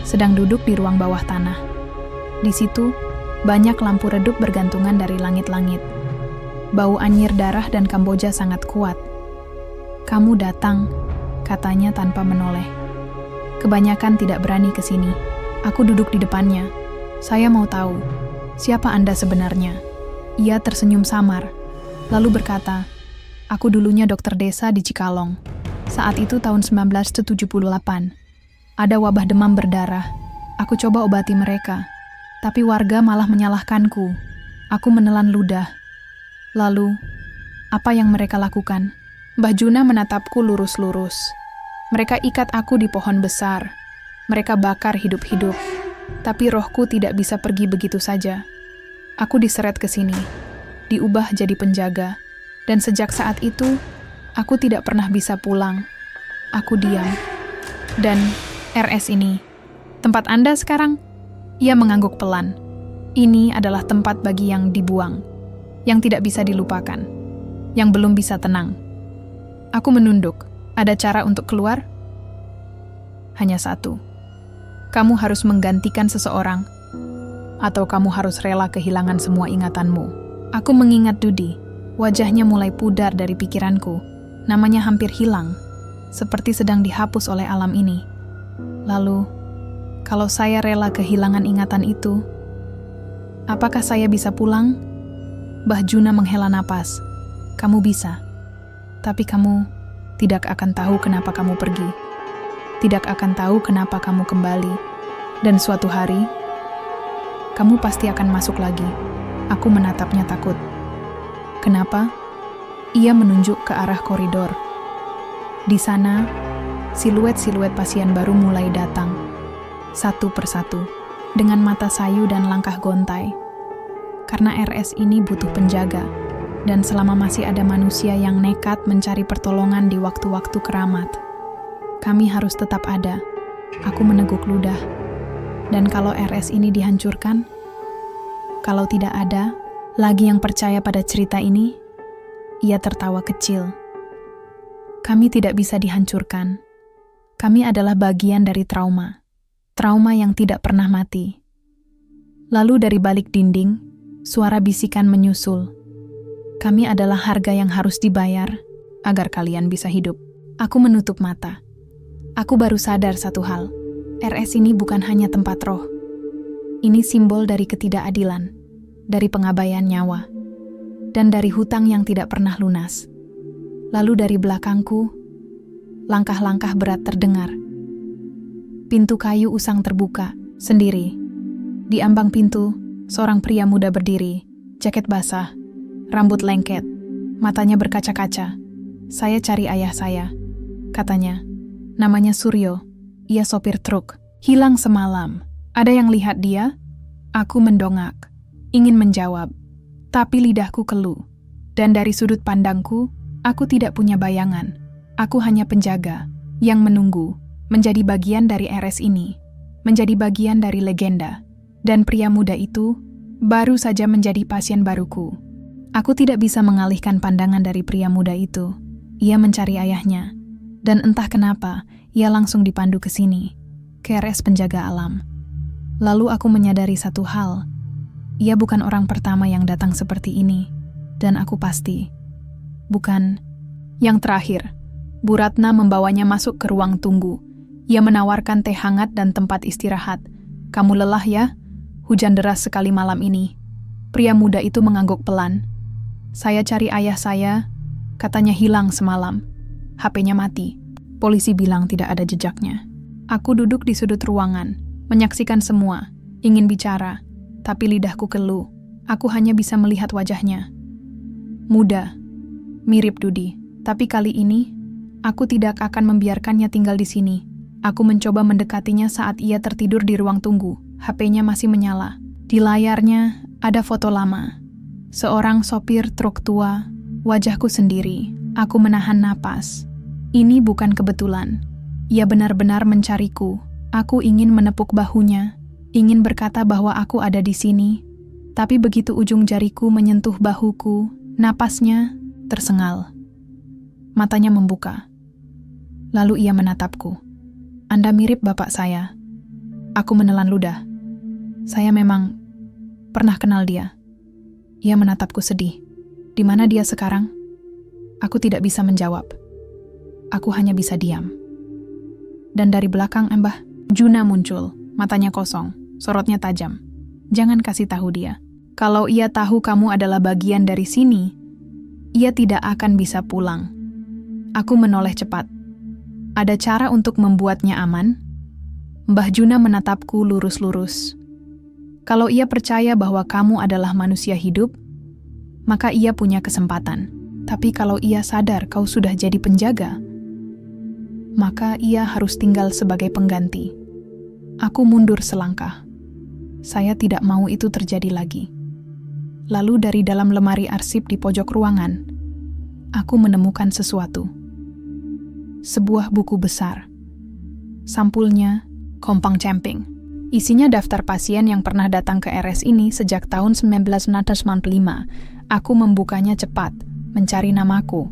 sedang duduk di ruang bawah tanah. Di situ, banyak lampu redup bergantungan dari langit-langit. Bau anyir darah dan Kamboja sangat kuat. "Kamu datang," katanya tanpa menoleh. "Kebanyakan tidak berani ke sini." Aku duduk di depannya. "Saya mau tahu, siapa Anda sebenarnya?" Ia tersenyum samar, lalu berkata, "Aku dulunya dokter desa di Cikalong. Saat itu tahun 1978. Ada wabah demam berdarah. Aku coba obati mereka, tapi warga malah menyalahkanku. Aku menelan ludah. Lalu, apa yang mereka lakukan?" Mbah Juna menatapku lurus-lurus. "Mereka ikat aku di pohon besar. Mereka bakar hidup-hidup. Tapi rohku tidak bisa pergi begitu saja. Aku diseret ke sini, diubah jadi penjaga. Dan sejak saat itu, aku tidak pernah bisa pulang. Aku diam. Dan RS ini, tempat Anda sekarang?" Ia mengangguk pelan. "Ini adalah tempat bagi yang dibuang, yang tidak bisa dilupakan, yang belum bisa tenang." Aku menunduk. "Ada cara untuk keluar?" "Hanya satu. Kamu harus menggantikan seseorang, atau kamu harus rela kehilangan semua ingatanmu." Aku mengingat Dudi. Wajahnya mulai pudar dari pikiranku. Namanya hampir hilang, seperti sedang dihapus oleh alam ini. Lalu, kalau saya rela kehilangan ingatan itu, apakah saya bisa pulang? Mbah Juna menghela napas. "Kamu bisa, tapi kamu tidak akan tahu kenapa kamu pergi. Tidak akan tahu kenapa kamu kembali. Dan suatu hari, kamu pasti akan masuk lagi." Aku menatapnya takut. "Kenapa?" Ia menunjuk ke arah koridor. Di sana, siluet-siluet pasien baru mulai datang. Satu persatu, dengan mata sayu dan langkah gontai. Karena RS ini butuh penjaga. Dan selama masih ada manusia yang nekat mencari pertolongan di waktu-waktu keramat, kami harus tetap ada. Aku meneguk ludah. Dan kalau RS ini dihancurkan, kalau tidak ada lagi yang percaya pada cerita ini, ia tertawa kecil. Kami tidak bisa dihancurkan. Kami adalah bagian dari trauma. Trauma yang tidak pernah mati. Lalu dari balik dinding, suara bisikan menyusul. Kami adalah harga yang harus dibayar agar kalian bisa hidup. Aku menutup mata. Aku baru sadar satu hal. RS ini bukan hanya tempat roh. Ini simbol dari ketidakadilan, dari pengabaian nyawa, dan dari hutang yang tidak pernah lunas. Lalu dari belakangku, langkah-langkah berat terdengar. Pintu kayu usang terbuka, sendiri. Di ambang pintu, seorang pria muda berdiri, jaket basah, rambut lengket, matanya berkaca-kaca. Saya cari ayah saya, katanya. Namanya Suryo, ia sopir truk, hilang semalam. Ada yang lihat dia? Aku mendongak, ingin menjawab, tapi lidahku keluh. Dan dari sudut pandangku, aku tidak punya bayangan. Aku hanya penjaga yang menunggu, menjadi bagian dari RS ini, menjadi bagian dari legenda. Dan pria muda itu baru saja menjadi pasien baruku. Aku tidak bisa mengalihkan pandangan dari pria muda itu. Ia mencari ayahnya, dan entah kenapa, ia langsung dipandu ke sini, ke RS penjaga alam. Lalu aku menyadari satu hal, ia bukan orang pertama yang datang seperti ini, dan aku pasti, bukan. Yang terakhir, Bu Ratna membawanya masuk ke ruang tunggu. Ia menawarkan teh hangat dan tempat istirahat. Kamu lelah ya? Hujan deras sekali malam ini. Pria muda itu mengangguk pelan. Saya cari ayah saya, katanya hilang semalam. HP-nya mati. Polisi bilang tidak ada jejaknya. Aku duduk di sudut ruangan, menyaksikan semua, ingin bicara, tapi lidahku keluh. Aku hanya bisa melihat wajahnya. Muda, mirip Dudi, tapi kali ini, aku tidak akan membiarkannya tinggal di sini. Aku mencoba mendekatinya saat ia tertidur di ruang tunggu. HP-nya masih menyala. Di layarnya ada foto lama. Seorang sopir truk tua, wajahku sendiri. Aku menahan napas. Ini bukan kebetulan. Ia benar-benar mencariku. Aku ingin menepuk bahunya, ingin berkata bahwa aku ada di sini. Tapi begitu ujung jariku menyentuh bahuku, napasnya tersengal. Matanya membuka. Lalu ia menatapku. Anda mirip bapak saya. Aku menelan ludah. Saya memang pernah kenal dia. Ia menatapku sedih. Di mana dia sekarang? Aku tidak bisa menjawab. Aku hanya bisa diam. Dan dari belakang Mbah Juna muncul, matanya kosong, sorotnya tajam. Jangan kasih tahu dia. Kalau ia tahu kamu adalah bagian dari sini, ia tidak akan bisa pulang. Aku menoleh cepat. Ada cara untuk membuatnya aman? Mbah Juna menatapku lurus-lurus. Kalau ia percaya bahwa kamu adalah manusia hidup, maka ia punya kesempatan. Tapi kalau ia sadar kau sudah jadi penjaga, maka ia harus tinggal sebagai pengganti. Aku mundur selangkah. Saya tidak mau itu terjadi lagi. Lalu dari dalam lemari arsip di pojok ruangan, aku menemukan sesuatu. Sebuah buku besar. Sampulnya kompang camping. Isinya daftar pasien yang pernah datang ke RS ini sejak tahun 1995. Aku membukanya cepat, mencari namaku.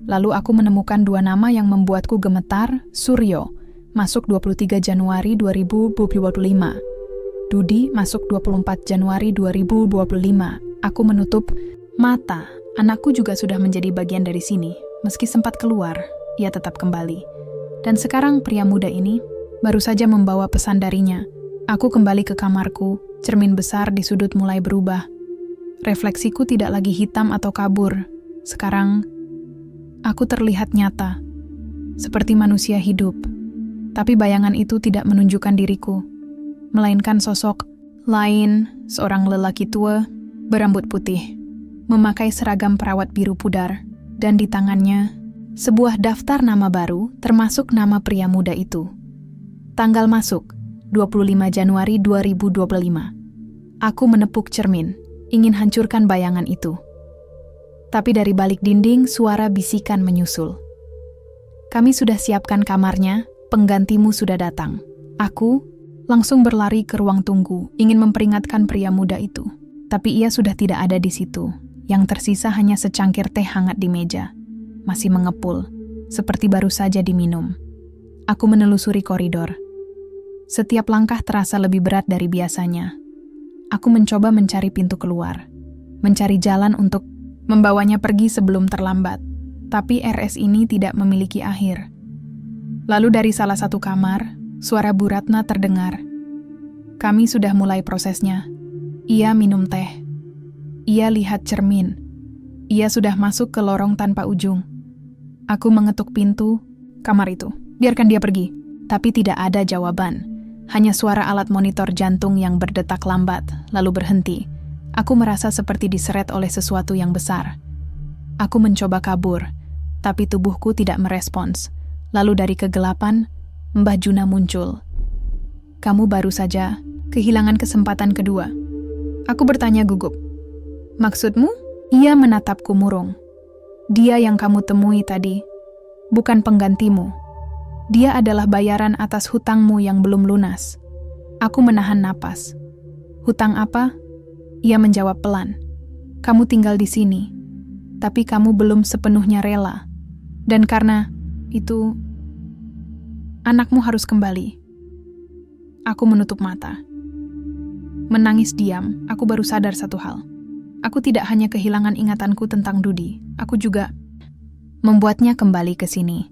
Lalu aku menemukan dua nama yang membuatku gemetar. Suryo, masuk 23 Januari 2025. Dudi, masuk 24 Januari 2025. Aku menutup mata. Anakku juga sudah menjadi bagian dari sini. Meski sempat keluar, ia tetap kembali. Dan sekarang pria muda ini baru saja membawa pesan darinya. Aku kembali ke kamarku, cermin besar di sudut mulai berubah. Refleksiku tidak lagi hitam atau kabur. Sekarang, aku terlihat nyata, seperti manusia hidup. Tapi bayangan itu tidak menunjukkan diriku, melainkan sosok lain, seorang lelaki tua, berambut putih, memakai seragam perawat biru pudar, dan di tangannya, sebuah daftar nama baru, termasuk nama pria muda itu. Tanggal masuk, 25 Januari 2025. Aku menepuk cermin, ingin hancurkan bayangan itu. Tapi dari balik dinding, suara bisikan menyusul. Kami sudah siapkan kamarnya, penggantimu sudah datang. Aku langsung berlari ke ruang tunggu, ingin memperingatkan pria muda itu. Tapi ia sudah tidak ada di situ. Yang tersisa hanya secangkir teh hangat di meja. Masih mengepul, seperti baru saja diminum. Aku menelusuri koridor. Setiap langkah terasa lebih berat dari biasanya. Aku mencoba mencari pintu keluar. Mencari jalan untuk membawanya pergi sebelum terlambat. Tapi RS ini tidak memiliki akhir. Lalu dari salah satu kamar, suara Bu Ratna terdengar. Kami sudah mulai prosesnya. Ia minum teh. Ia lihat cermin. Ia sudah masuk ke lorong tanpa ujung. Aku mengetuk pintu kamar itu. Biarkan dia pergi. Tapi tidak ada jawaban. Hanya suara alat monitor jantung yang berdetak lambat, lalu berhenti. Aku merasa seperti diseret oleh sesuatu yang besar. Aku mencoba kabur, tapi tubuhku tidak merespons. Lalu dari kegelapan, Mbah Juna muncul. Kamu baru saja kehilangan kesempatan kedua. Aku bertanya gugup. Maksudmu? Ia menatapku murung. Dia yang kamu temui tadi, bukan penggantimu. Dia adalah bayaran atas hutangmu yang belum lunas. Aku menahan napas. Hutang apa? Ia menjawab pelan. Kamu tinggal di sini, tapi kamu belum sepenuhnya rela. Dan karena itu, anakmu harus kembali. Aku menutup mata. Menangis diam, aku baru sadar satu hal. Aku tidak hanya kehilangan ingatanku tentang Dudi, aku juga membuatnya kembali ke sini.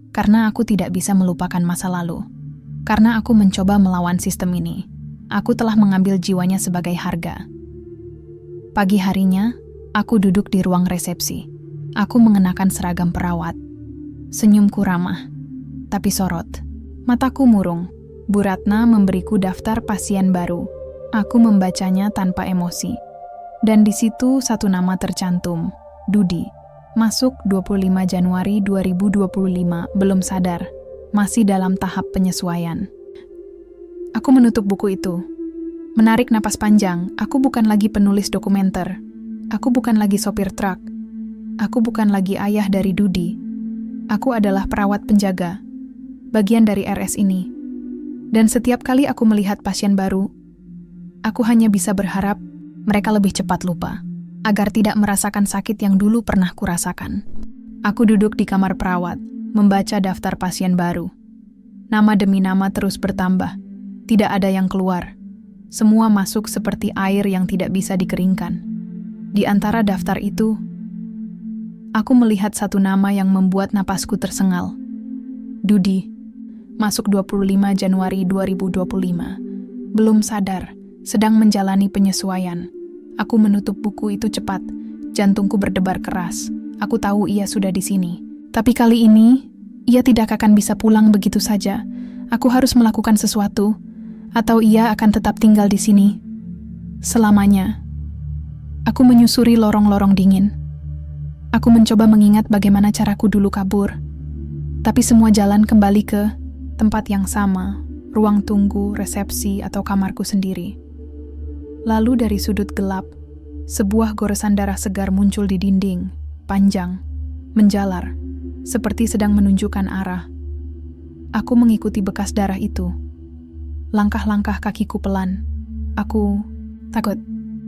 Karena aku tidak bisa melupakan masa lalu. Karena aku mencoba melawan sistem ini. Aku telah mengambil jiwanya sebagai harga. Pagi harinya, aku duduk di ruang resepsi. Aku mengenakan seragam perawat. Senyumku ramah, tapi sorot. Mataku murung. Bu Ratna memberiku daftar pasien baru. Aku membacanya tanpa emosi. Dan di situ satu nama tercantum, Dudi. Masuk 25 Januari 2025, belum sadar. Masih dalam tahap penyesuaian. Aku menutup buku itu. Menarik napas panjang, aku bukan lagi penulis dokumenter. Aku bukan lagi sopir truk. Aku bukan lagi ayah dari Dudi. Aku adalah perawat penjaga. Bagian dari RS ini. Dan setiap kali aku melihat pasien baru, aku hanya bisa berharap mereka lebih cepat lupa, agar tidak merasakan sakit yang dulu pernah kurasakan. Aku duduk di kamar perawat, membaca daftar pasien baru. Nama demi nama terus bertambah. Tidak ada yang keluar. Semua masuk seperti air yang tidak bisa dikeringkan. Di antara daftar itu, aku melihat satu nama yang membuat napasku tersengal. Dudi, masuk 25 Januari 2025. Belum sadar, sedang menjalani penyesuaian. Aku menutup buku itu cepat. Jantungku berdebar keras. Aku tahu ia sudah di sini. Tapi kali ini, ia tidak akan bisa pulang begitu saja. Aku harus melakukan sesuatu, atau ia akan tetap tinggal di sini selamanya. Aku menyusuri lorong-lorong dingin. Aku mencoba mengingat bagaimana caraku dulu kabur. Tapi semua jalan kembali ke tempat yang sama, ruang tunggu, resepsi, atau kamarku sendiri. Lalu dari sudut gelap, sebuah goresan darah segar muncul di dinding, panjang, menjalar, seperti sedang menunjukkan arah. Aku mengikuti bekas darah itu. Langkah-langkah kakiku pelan. Aku takut,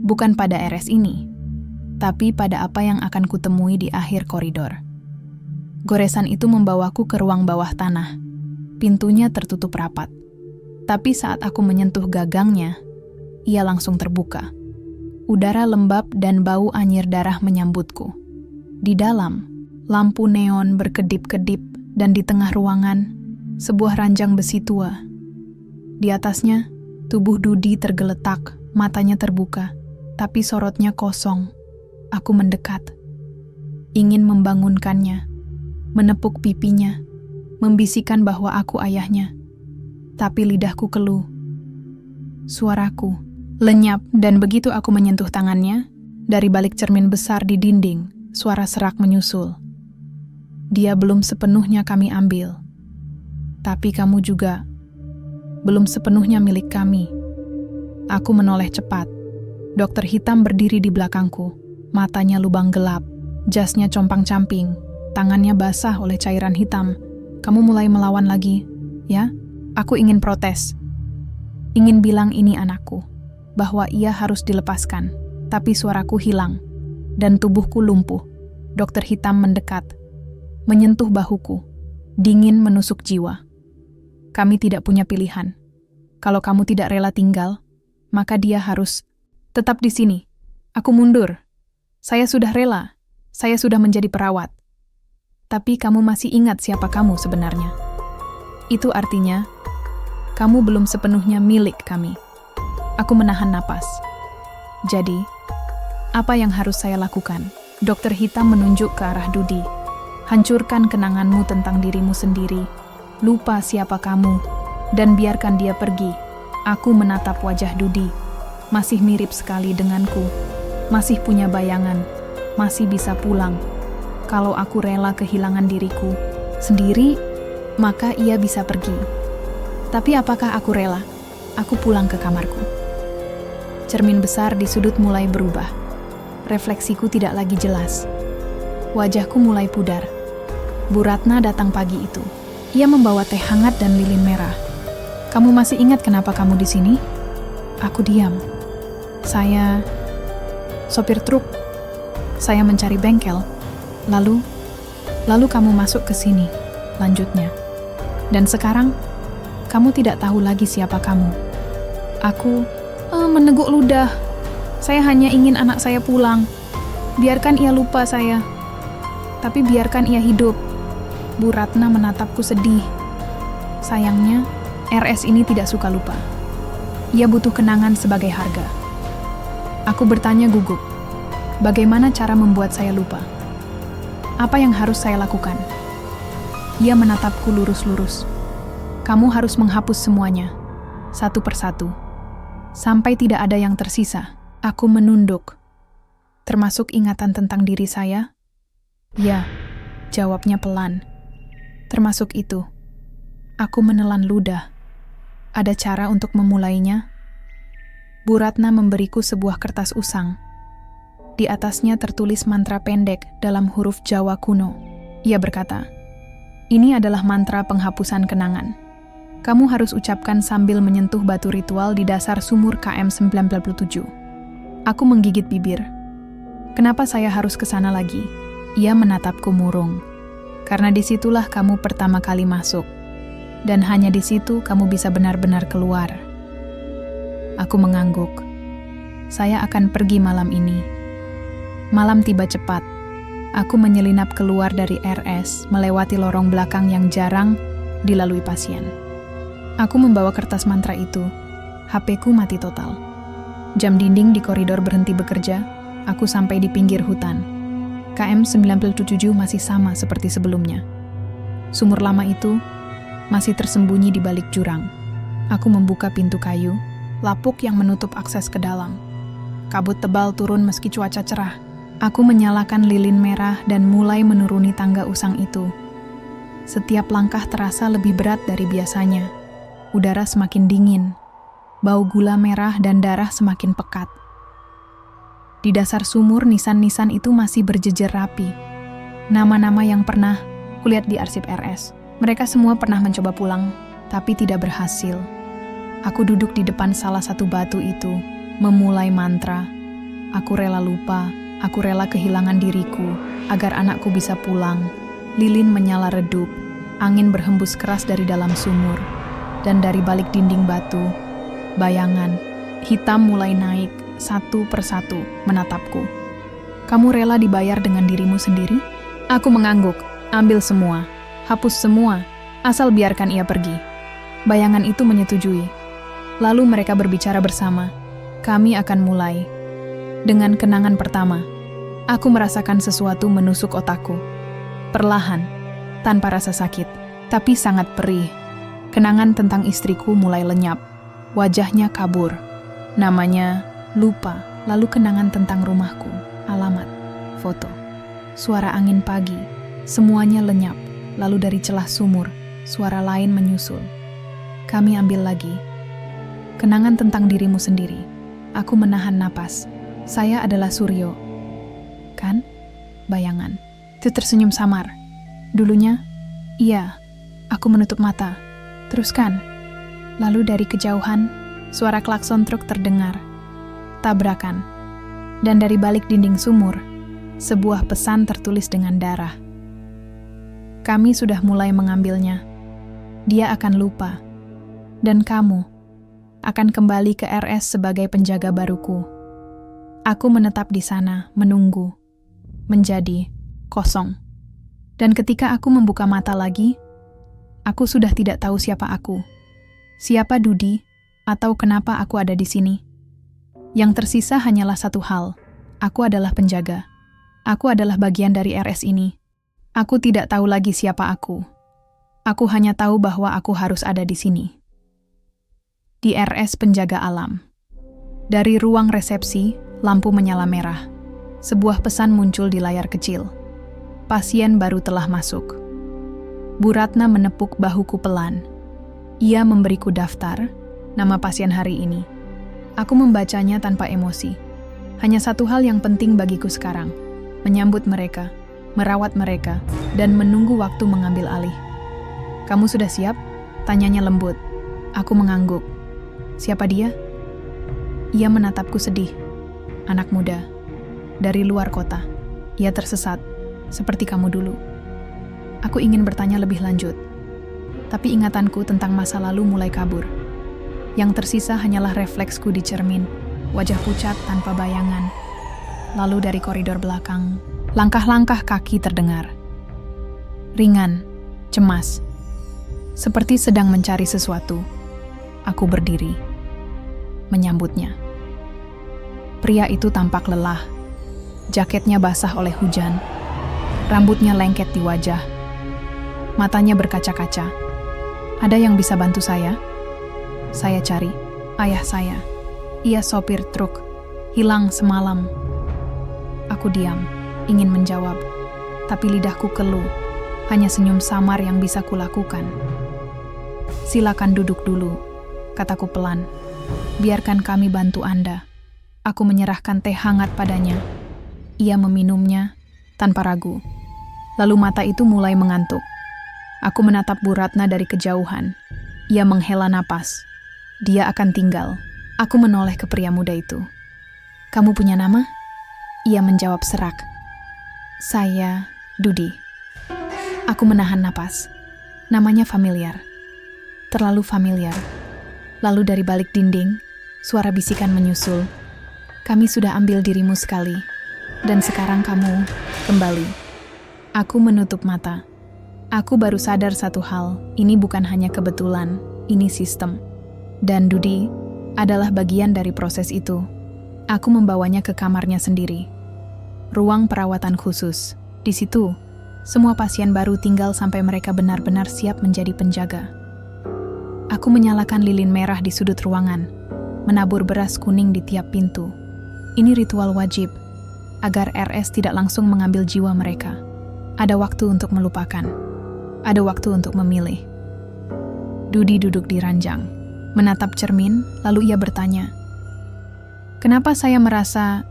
bukan pada RS ini, tapi pada apa yang akan kutemui di akhir koridor. Goresan itu membawaku ke ruang bawah tanah. Pintunya tertutup rapat. Tapi saat aku menyentuh gagangnya, ia langsung terbuka. Udara lembab dan bau anyir darah menyambutku. Di dalam, lampu neon berkedip-kedip dan di tengah ruangan, sebuah ranjang besi tua. Di atasnya, tubuh Dudi tergeletak, matanya terbuka, tapi sorotnya kosong. Aku mendekat, ingin membangunkannya, menepuk pipinya, membisikkan bahwa aku ayahnya. Tapi lidahku keluh. Suaraku lenyap dan begitu aku menyentuh tangannya, dari balik cermin besar di dinding, suara serak menyusul. Dia belum sepenuhnya kami ambil. Tapi kamu juga belum sepenuhnya milik kami. Aku menoleh cepat. Dokter hitam berdiri di belakangku, matanya lubang gelap. Jasnya compang-camping, tangannya basah oleh cairan hitam. Kamu mulai melawan lagi, ya? Aku ingin protes. Ingin bilang ini anakku, bahwa ia harus dilepaskan. Tapi suaraku hilang, dan tubuhku lumpuh. Dokter hitam mendekat, menyentuh bahuku, dingin menusuk jiwa. Kami tidak punya pilihan. Kalau kamu tidak rela tinggal, maka dia harus tetap di sini. Aku mundur. Saya sudah rela. Saya sudah menjadi perawat. Tapi kamu masih ingat siapa kamu sebenarnya. Itu artinya, kamu belum sepenuhnya milik kami. Aku menahan napas. Jadi, apa yang harus saya lakukan? Dokter hitam menunjuk ke arah Dudi. Hancurkan kenanganmu tentang dirimu sendiri. Lupa siapa kamu, dan biarkan dia pergi. Aku menatap wajah Dudi. Masih mirip sekali denganku. Masih punya bayangan. Masih bisa pulang. Kalau aku rela kehilangan diriku sendiri, maka ia bisa pergi. Tapi apakah aku rela? Aku pulang ke kamarku. Cermin besar di sudut mulai berubah. Refleksiku tidak lagi jelas. Wajahku mulai pudar. Bu Ratna datang pagi itu. Ia membawa teh hangat dan lilin merah. Kamu masih ingat kenapa kamu di sini? Aku diam. Saya sopir truk. Saya mencari bengkel. Lalu kamu masuk ke sini. Lanjutnya. Dan sekarang, kamu tidak tahu lagi siapa kamu. Aku meneguk ludah. Saya hanya ingin anak saya pulang. Biarkan ia lupa saya. Tapi biarkan ia hidup. Bu Ratna menatapku sedih. Sayangnya, RS ini tidak suka lupa. Ia butuh kenangan sebagai harga. Aku bertanya gugup. Bagaimana cara membuat saya lupa? Apa yang harus saya lakukan? Ia menatapku lurus-lurus. Kamu harus menghapus semuanya, satu persatu. Sampai tidak ada yang tersisa. Aku menunduk. Termasuk ingatan tentang diri saya? Ya, jawabnya pelan. Termasuk itu. Aku menelan ludah. Ada cara untuk memulainya? Bu Ratna memberiku sebuah kertas usang. Di atasnya tertulis mantra pendek dalam huruf Jawa kuno. Ia berkata, "Ini adalah mantra penghapusan kenangan. Kamu harus ucapkan sambil menyentuh batu ritual di dasar sumur KM 97. Aku menggigit bibir. Kenapa saya harus ke sana lagi? Ia menatapku murung. Karena disitulah kamu pertama kali masuk. Dan hanya di situ kamu bisa benar-benar keluar. Aku mengangguk. Saya akan pergi malam ini. Malam tiba cepat. Aku menyelinap keluar dari RS, melewati lorong belakang yang jarang dilalui pasien. Aku membawa kertas mantra itu. HP-ku mati total. Jam dinding di koridor berhenti bekerja. Aku sampai di pinggir hutan. KM 97 masih sama seperti sebelumnya. Sumur lama itu masih tersembunyi di balik jurang. Aku membuka pintu kayu, lapuk yang menutup akses ke dalam. Kabut tebal turun meski cuaca cerah. Aku menyalakan lilin merah dan mulai menuruni tangga usang itu. Setiap langkah terasa lebih berat dari biasanya. Udara semakin dingin, bau gula merah dan darah semakin pekat. Di dasar sumur, nisan-nisan itu masih berjejer rapi. Nama-nama yang pernah kulihat di arsip RS. Mereka semua pernah mencoba pulang, tapi tidak berhasil. Aku duduk di depan salah satu batu itu, memulai mantra. Aku rela lupa, aku rela kehilangan diriku, agar anakku bisa pulang. Lilin menyala redup, angin berhembus keras dari dalam sumur. Dan dari balik dinding batu, bayangan hitam mulai naik satu persatu menatapku. Kamu rela dibayar dengan dirimu sendiri? Aku mengangguk. Ambil semua. Hapus semua. Asal biarkan ia pergi. Bayangan itu menyetujui. Lalu mereka berbicara bersama. Kami akan mulai. Dengan kenangan pertama, aku merasakan sesuatu menusuk otakku. Perlahan, tanpa rasa sakit, tapi sangat perih. Kenangan tentang istriku mulai lenyap. Wajahnya kabur. Namanya lupa. Lalu kenangan tentang rumahku, alamat, foto, suara angin pagi. Semuanya lenyap. Lalu dari celah sumur, suara lain menyusul. Kami ambil lagi. Kenangan tentang dirimu sendiri. Aku menahan napas. Saya adalah Suryo. Kan? bayangan. Itu tersenyum samar. Dulunya, iya, aku menutup mata. Teruskan. Lalu dari kejauhan, suara klakson truk terdengar. Tabrakan. Dan dari balik dinding sumur, sebuah pesan tertulis dengan darah. Kami sudah mulai mengambilnya. Dia akan lupa. Dan kamu akan kembali ke RS sebagai penjaga baruku. Aku menetap di sana, menunggu. Menjadi kosong. Dan ketika aku membuka mata lagi, aku sudah tidak tahu siapa aku. Siapa Dudi, atau kenapa aku ada di sini. Yang tersisa hanyalah satu hal. Aku adalah penjaga. Aku adalah bagian dari RS ini. Aku tidak tahu lagi siapa aku. Aku hanya tahu bahwa aku harus ada di sini. Di RS Penjaga Alam. Dari ruang resepsi, lampu menyala merah. Sebuah pesan muncul di layar kecil. Pasien baru telah masuk. Bu Ratna menepuk bahuku pelan. Ia memberiku daftar, nama pasien hari ini. Aku membacanya tanpa emosi. Hanya satu hal yang penting bagiku sekarang. Menyambut mereka, merawat mereka, dan menunggu waktu mengambil alih. Kamu sudah siap? Tanyanya lembut. Aku mengangguk. Siapa dia? Ia menatapku sedih. Anak muda. Dari luar kota. Ia tersesat. Seperti kamu dulu. Aku ingin bertanya lebih lanjut. Tapi ingatanku tentang masa lalu mulai kabur. Yang tersisa hanyalah refleksku di cermin. Wajah pucat tanpa bayangan. Lalu dari koridor belakang, langkah-langkah kaki terdengar. Ringan, cemas. Seperti sedang mencari sesuatu. Aku berdiri. Menyambutnya. Pria itu tampak lelah. Jaketnya basah oleh hujan. Rambutnya lengket di wajah. Matanya berkaca-kaca. Ada yang bisa bantu saya? Saya cari. Ayah saya. Ia sopir truk. Hilang semalam. Aku diam, ingin menjawab. Tapi lidahku keluh. Hanya senyum samar yang bisa kulakukan. Silakan duduk dulu, kataku pelan. Biarkan kami bantu Anda. Aku menyerahkan teh hangat padanya. Ia meminumnya tanpa ragu. Lalu mata itu mulai mengantuk. Aku menatap Bu Ratna dari kejauhan. Ia menghela napas. Dia akan tinggal. Aku menoleh ke pria muda itu. Kamu punya nama? Ia menjawab serak. Saya Dudi. Aku menahan napas. Namanya familiar. Terlalu familiar. Lalu dari balik dinding, suara bisikan menyusul. Kami sudah ambil dirimu sekali. Dan sekarang kamu kembali. Aku menutup mata. Aku baru sadar satu hal. Ini bukan hanya kebetulan. Ini sistem. Dan Dudi adalah bagian dari proses itu. Aku membawanya ke kamarnya sendiri. Ruang perawatan khusus. Di situ, semua pasien baru tinggal sampai mereka benar-benar siap menjadi penjaga. Aku menyalakan lilin merah di sudut ruangan, menabur beras kuning di tiap pintu. Ini ritual wajib, agar RS tidak langsung mengambil jiwa mereka. Ada waktu untuk melupakan. Ada waktu untuk memilih. Dudi duduk di ranjang, menatap cermin, lalu ia bertanya, "Kenapa saya merasa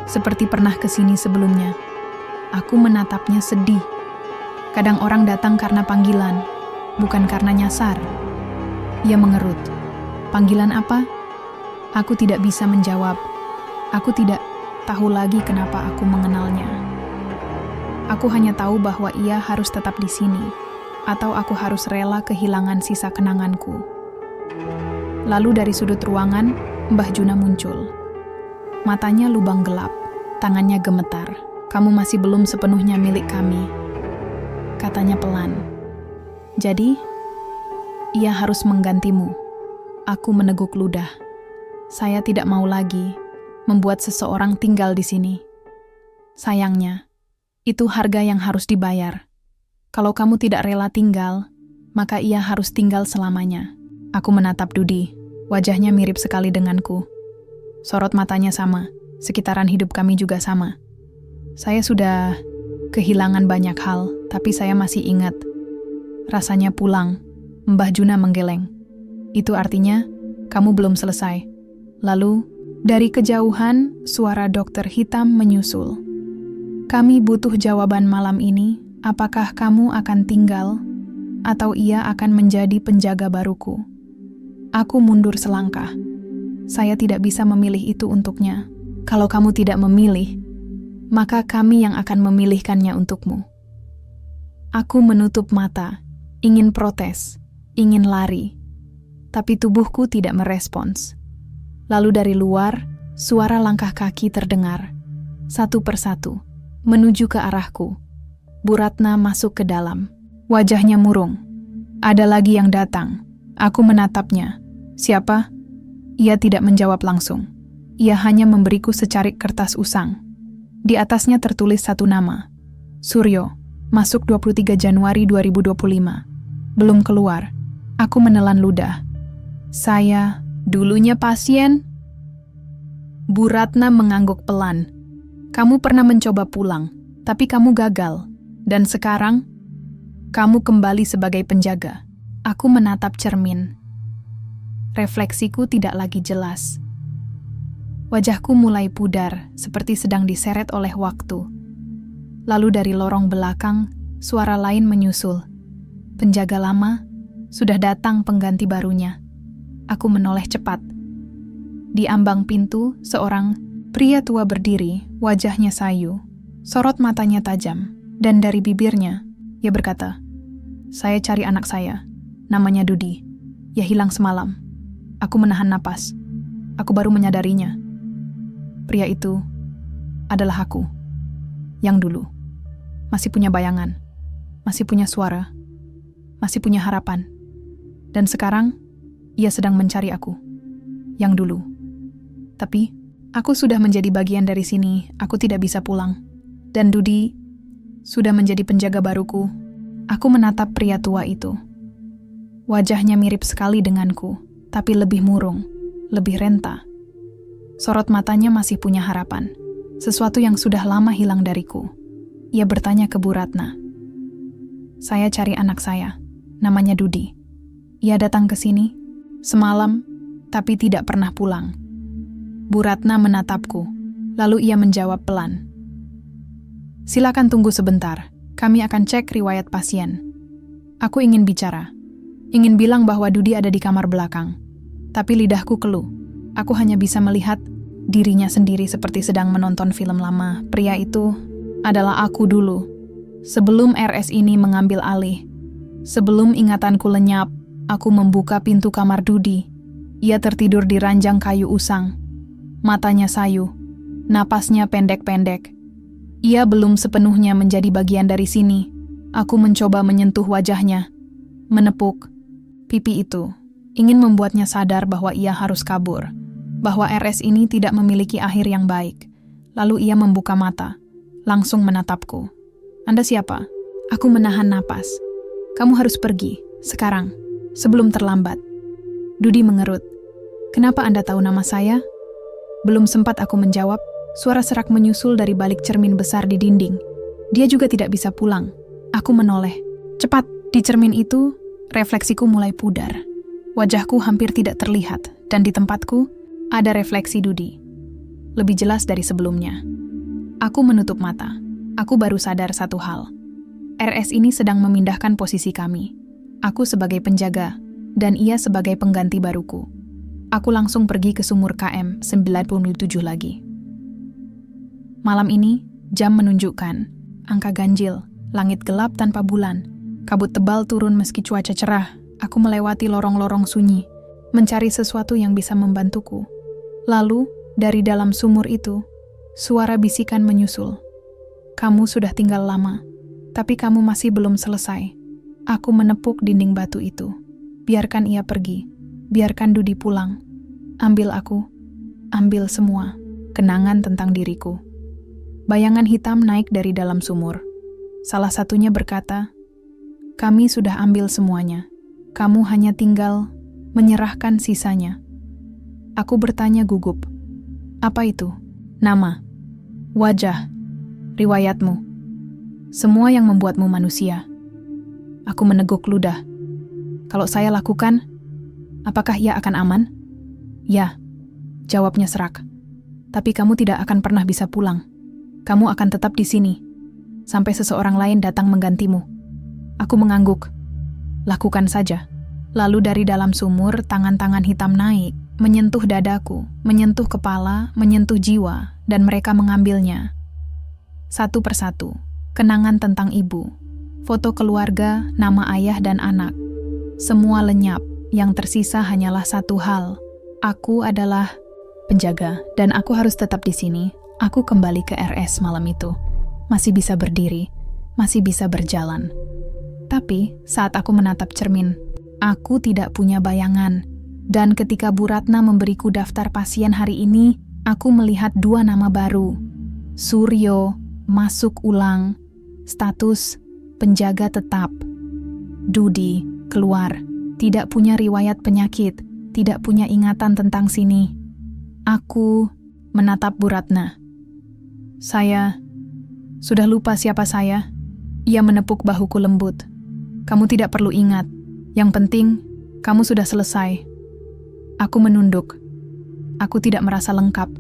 seperti pernah kesini sebelumnya?" Aku menatapnya sedih. Kadang orang datang karena panggilan, bukan karena nyasar. Ia mengerut. Panggilan apa? Aku tidak bisa menjawab. Aku tidak tahu lagi kenapa aku mengenalnya. Aku hanya tahu bahwa ia harus tetap di sini, atau aku harus rela kehilangan sisa kenanganku. Lalu dari sudut ruangan, Mbah Juna muncul. Matanya lubang gelap, tangannya gemetar. "Kamu masih belum sepenuhnya milik kami," katanya pelan. "Jadi, ia harus menggantimu." Aku meneguk ludah. Saya tidak mau lagi membuat seseorang tinggal di sini. Sayangnya, itu harga yang harus dibayar. Kalau kamu tidak rela tinggal, maka ia harus tinggal selamanya. Aku menatap Dudi. Wajahnya mirip sekali denganku. Sorot matanya sama. Sekitaran hidup kami juga sama. Saya sudah kehilangan banyak hal, tapi saya masih ingat. Rasanya pulang. Mbah Juna menggeleng. Itu artinya, kamu belum selesai. Lalu, dari kejauhan, suara dokter hitam menyusul. Kami butuh jawaban malam ini, apakah kamu akan tinggal atau ia akan menjadi penjaga baruku. Aku mundur selangkah. Saya tidak bisa memilih itu untuknya. Kalau kamu tidak memilih, maka kami yang akan memilihkannya untukmu. Aku menutup mata, ingin protes, ingin lari, tapi tubuhku tidak merespons. Lalu dari luar, suara langkah kaki terdengar, satu persatu, menuju ke arahku. Bu Ratna masuk ke dalam. Wajahnya murung. Ada lagi yang datang. Aku menatapnya. Siapa? Ia tidak menjawab langsung. Ia hanya memberiku secarik kertas usang. Di atasnya tertulis satu nama. Suryo, masuk 23 Januari 2025. Belum keluar. Aku menelan ludah. Saya, dulunya pasien. Bu Ratna mengangguk pelan. Kamu pernah mencoba pulang, tapi kamu gagal. Dan sekarang, kamu kembali sebagai penjaga. Aku menatap cermin. Refleksiku tidak lagi jelas. Wajahku mulai pudar, seperti sedang diseret oleh waktu. Lalu dari lorong belakang, suara lain menyusul. Penjaga lama, sudah datang pengganti barunya. Aku menoleh cepat. Di ambang pintu, seorang pria tua berdiri, wajahnya sayu. Sorot matanya tajam, dan dari bibirnya, ia berkata, "Saya cari anak saya. Namanya Dudi. Ia hilang semalam." Aku menahan napas. Aku baru menyadarinya. Pria itu adalah aku. Yang dulu. Masih punya bayangan. Masih punya suara. Masih punya harapan. Dan sekarang, ia sedang mencari aku. Yang dulu. Tapi, aku sudah menjadi bagian dari sini. Aku tidak bisa pulang. Dan Dudi sudah menjadi penjaga baruku. Aku menatap pria tua itu. Wajahnya mirip sekali denganku, tapi lebih murung, lebih renta. Sorot matanya masih punya harapan, sesuatu yang sudah lama hilang dariku. Ia bertanya ke Bu Ratna. Saya cari anak saya, namanya Dudi. Ia datang ke sini, semalam, tapi tidak pernah pulang. Bu Ratna menatapku, lalu ia menjawab pelan. Silakan tunggu sebentar, kami akan cek riwayat pasien. Aku ingin bicara. Ingin bilang bahwa Dudi ada di kamar belakang. Tapi lidahku keluh. Aku hanya bisa melihat dirinya sendiri seperti sedang menonton film lama. Pria itu adalah aku dulu. Sebelum RS ini mengambil alih. Sebelum ingatanku lenyap, aku membuka pintu kamar Dudi. Ia tertidur di ranjang kayu usang. Matanya sayu. Napasnya pendek-pendek. Ia belum sepenuhnya menjadi bagian dari sini. Aku mencoba menyentuh wajahnya. Menepuk pipi itu. Ingin membuatnya sadar bahwa ia harus kabur. Bahwa RS ini tidak memiliki akhir yang baik. Lalu ia membuka mata. Langsung menatapku. Anda siapa? Aku menahan napas. Kamu harus pergi. Sekarang. Sebelum terlambat. Dudi mengerut. Kenapa Anda tahu nama saya? Belum sempat aku menjawab. Suara serak menyusul dari balik cermin besar di dinding. Dia juga tidak bisa pulang. Aku menoleh. Cepat, di cermin itu, refleksiku mulai pudar. Wajahku hampir tidak terlihat, dan di tempatku, ada refleksi Dudi. Lebih jelas dari sebelumnya. Aku menutup mata. Aku baru sadar satu hal. RS ini sedang memindahkan posisi kami. Aku sebagai penjaga, dan ia sebagai pengganti baruku. Aku langsung pergi ke sumur KM 97 lagi. Malam ini, jam menunjukkan angka ganjil, langit gelap tanpa bulan, kabut tebal turun meski cuaca cerah. Aku melewati lorong-lorong sunyi, mencari sesuatu yang bisa membantuku. Lalu, dari dalam sumur itu, suara bisikan menyusul. Kamu sudah tinggal lama, tapi kamu masih belum selesai. Aku menepuk dinding batu itu. Biarkan ia pergi, biarkan Dudi pulang. Ambil aku, ambil semua, kenangan tentang diriku. Bayangan hitam naik dari dalam sumur. Salah satunya berkata, "Kami sudah ambil semuanya. Kamu hanya tinggal menyerahkan sisanya." Aku bertanya gugup. Apa itu? Nama, wajah, riwayatmu. Semua yang membuatmu manusia. Aku meneguk ludah. Kalau saya lakukan, apakah ia akan aman? Ya, jawabnya serak. Tapi kamu tidak akan pernah bisa pulang. Kamu akan tetap di sini, sampai seseorang lain datang menggantimu. Aku mengangguk. Lakukan saja. Lalu dari dalam sumur, tangan-tangan hitam naik, menyentuh dadaku, menyentuh kepala, menyentuh jiwa, dan mereka mengambilnya. Satu persatu, kenangan tentang ibu, foto keluarga, nama ayah dan anak. Semua lenyap, yang tersisa hanyalah satu hal. Aku adalah penjaga, dan aku harus tetap di sini. Aku kembali ke RS malam itu. Masih bisa berdiri, masih bisa berjalan. Tapi saat aku menatap cermin, aku tidak punya bayangan. Dan ketika Bu Ratna memberiku daftar pasien hari ini, aku melihat 2 nama baru. Suryo, masuk ulang. Status, penjaga tetap. Dudi, keluar. Tidak punya riwayat penyakit, tidak punya ingatan tentang sini. Aku menatap Bu Ratna. Saya sudah lupa siapa saya. Ia menepuk bahuku lembut. Kamu tidak perlu ingat. Yang penting, kamu sudah selesai. Aku menunduk. Aku tidak merasa lengkap.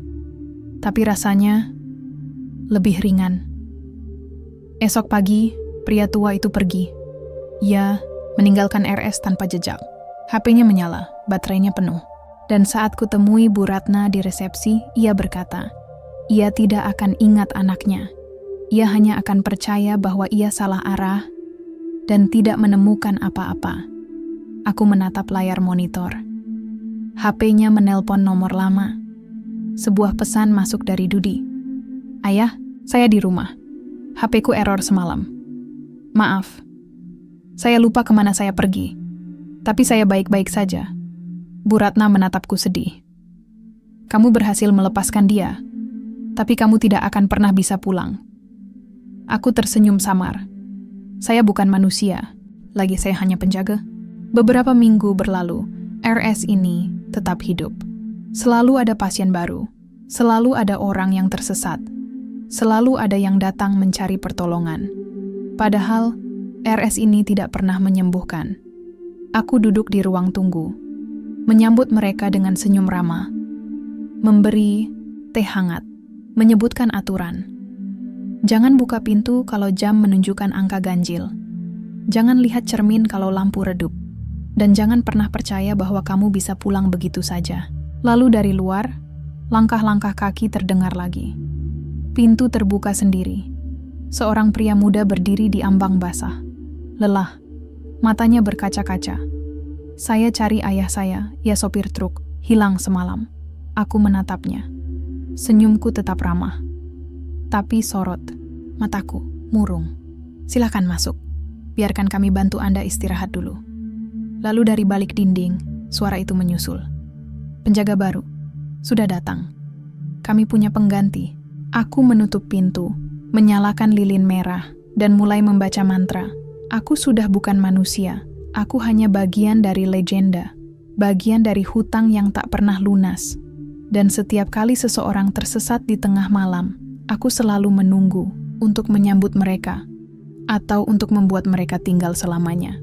Tapi rasanya lebih ringan. Esok pagi, pria tua itu pergi. Ia meninggalkan RS tanpa jejak. HP-nya menyala, baterainya penuh. Dan saat kutemui Bu Ratna di resepsi, ia berkata, ia tidak akan ingat anaknya. Ia hanya akan percaya bahwa ia salah arah dan tidak menemukan apa-apa. Aku menatap layar monitor. HP-nya menelpon nomor lama. Sebuah pesan masuk dari Dudi. Ayah, saya di rumah. HP-ku error semalam. Maaf. Saya lupa kemana saya pergi. Tapi saya baik-baik saja. Bu Ratna menatapku sedih. Kamu berhasil melepaskan dia, tapi kamu tidak akan pernah bisa pulang. Aku tersenyum samar. Saya bukan manusia, lagi saya hanya penjaga. Beberapa minggu berlalu, RS ini tetap hidup. Selalu ada pasien baru, selalu ada orang yang tersesat, selalu ada yang datang mencari pertolongan. Padahal, RS ini tidak pernah menyembuhkan. Aku duduk di ruang tunggu, menyambut mereka dengan senyum ramah, memberi teh hangat, menyebutkan aturan. Jangan buka pintu kalau jam menunjukkan angka ganjil. Jangan lihat cermin kalau lampu redup. Dan jangan pernah percaya bahwa kamu bisa pulang begitu saja. Lalu dari luar, langkah-langkah kaki terdengar lagi. Pintu terbuka sendiri. Seorang pria muda berdiri di ambang basah. Lelah, matanya berkaca-kaca. Saya cari ayah saya, ia sopir truk, hilang semalam. Aku menatapnya. Senyumku tetap ramah. Tapi sorot, mataku murung. Silakan masuk. Biarkan kami bantu Anda istirahat dulu. Lalu dari balik dinding, suara itu menyusul. Penjaga baru, sudah datang. Kami punya pengganti. Aku menutup pintu, menyalakan lilin merah, dan mulai membaca mantra. Aku sudah bukan manusia. Aku hanya bagian dari legenda. Bagian dari hutang yang tak pernah lunas. Dan setiap kali seseorang tersesat di tengah malam, aku selalu menunggu untuk menyambut mereka atau untuk membuat mereka tinggal selamanya.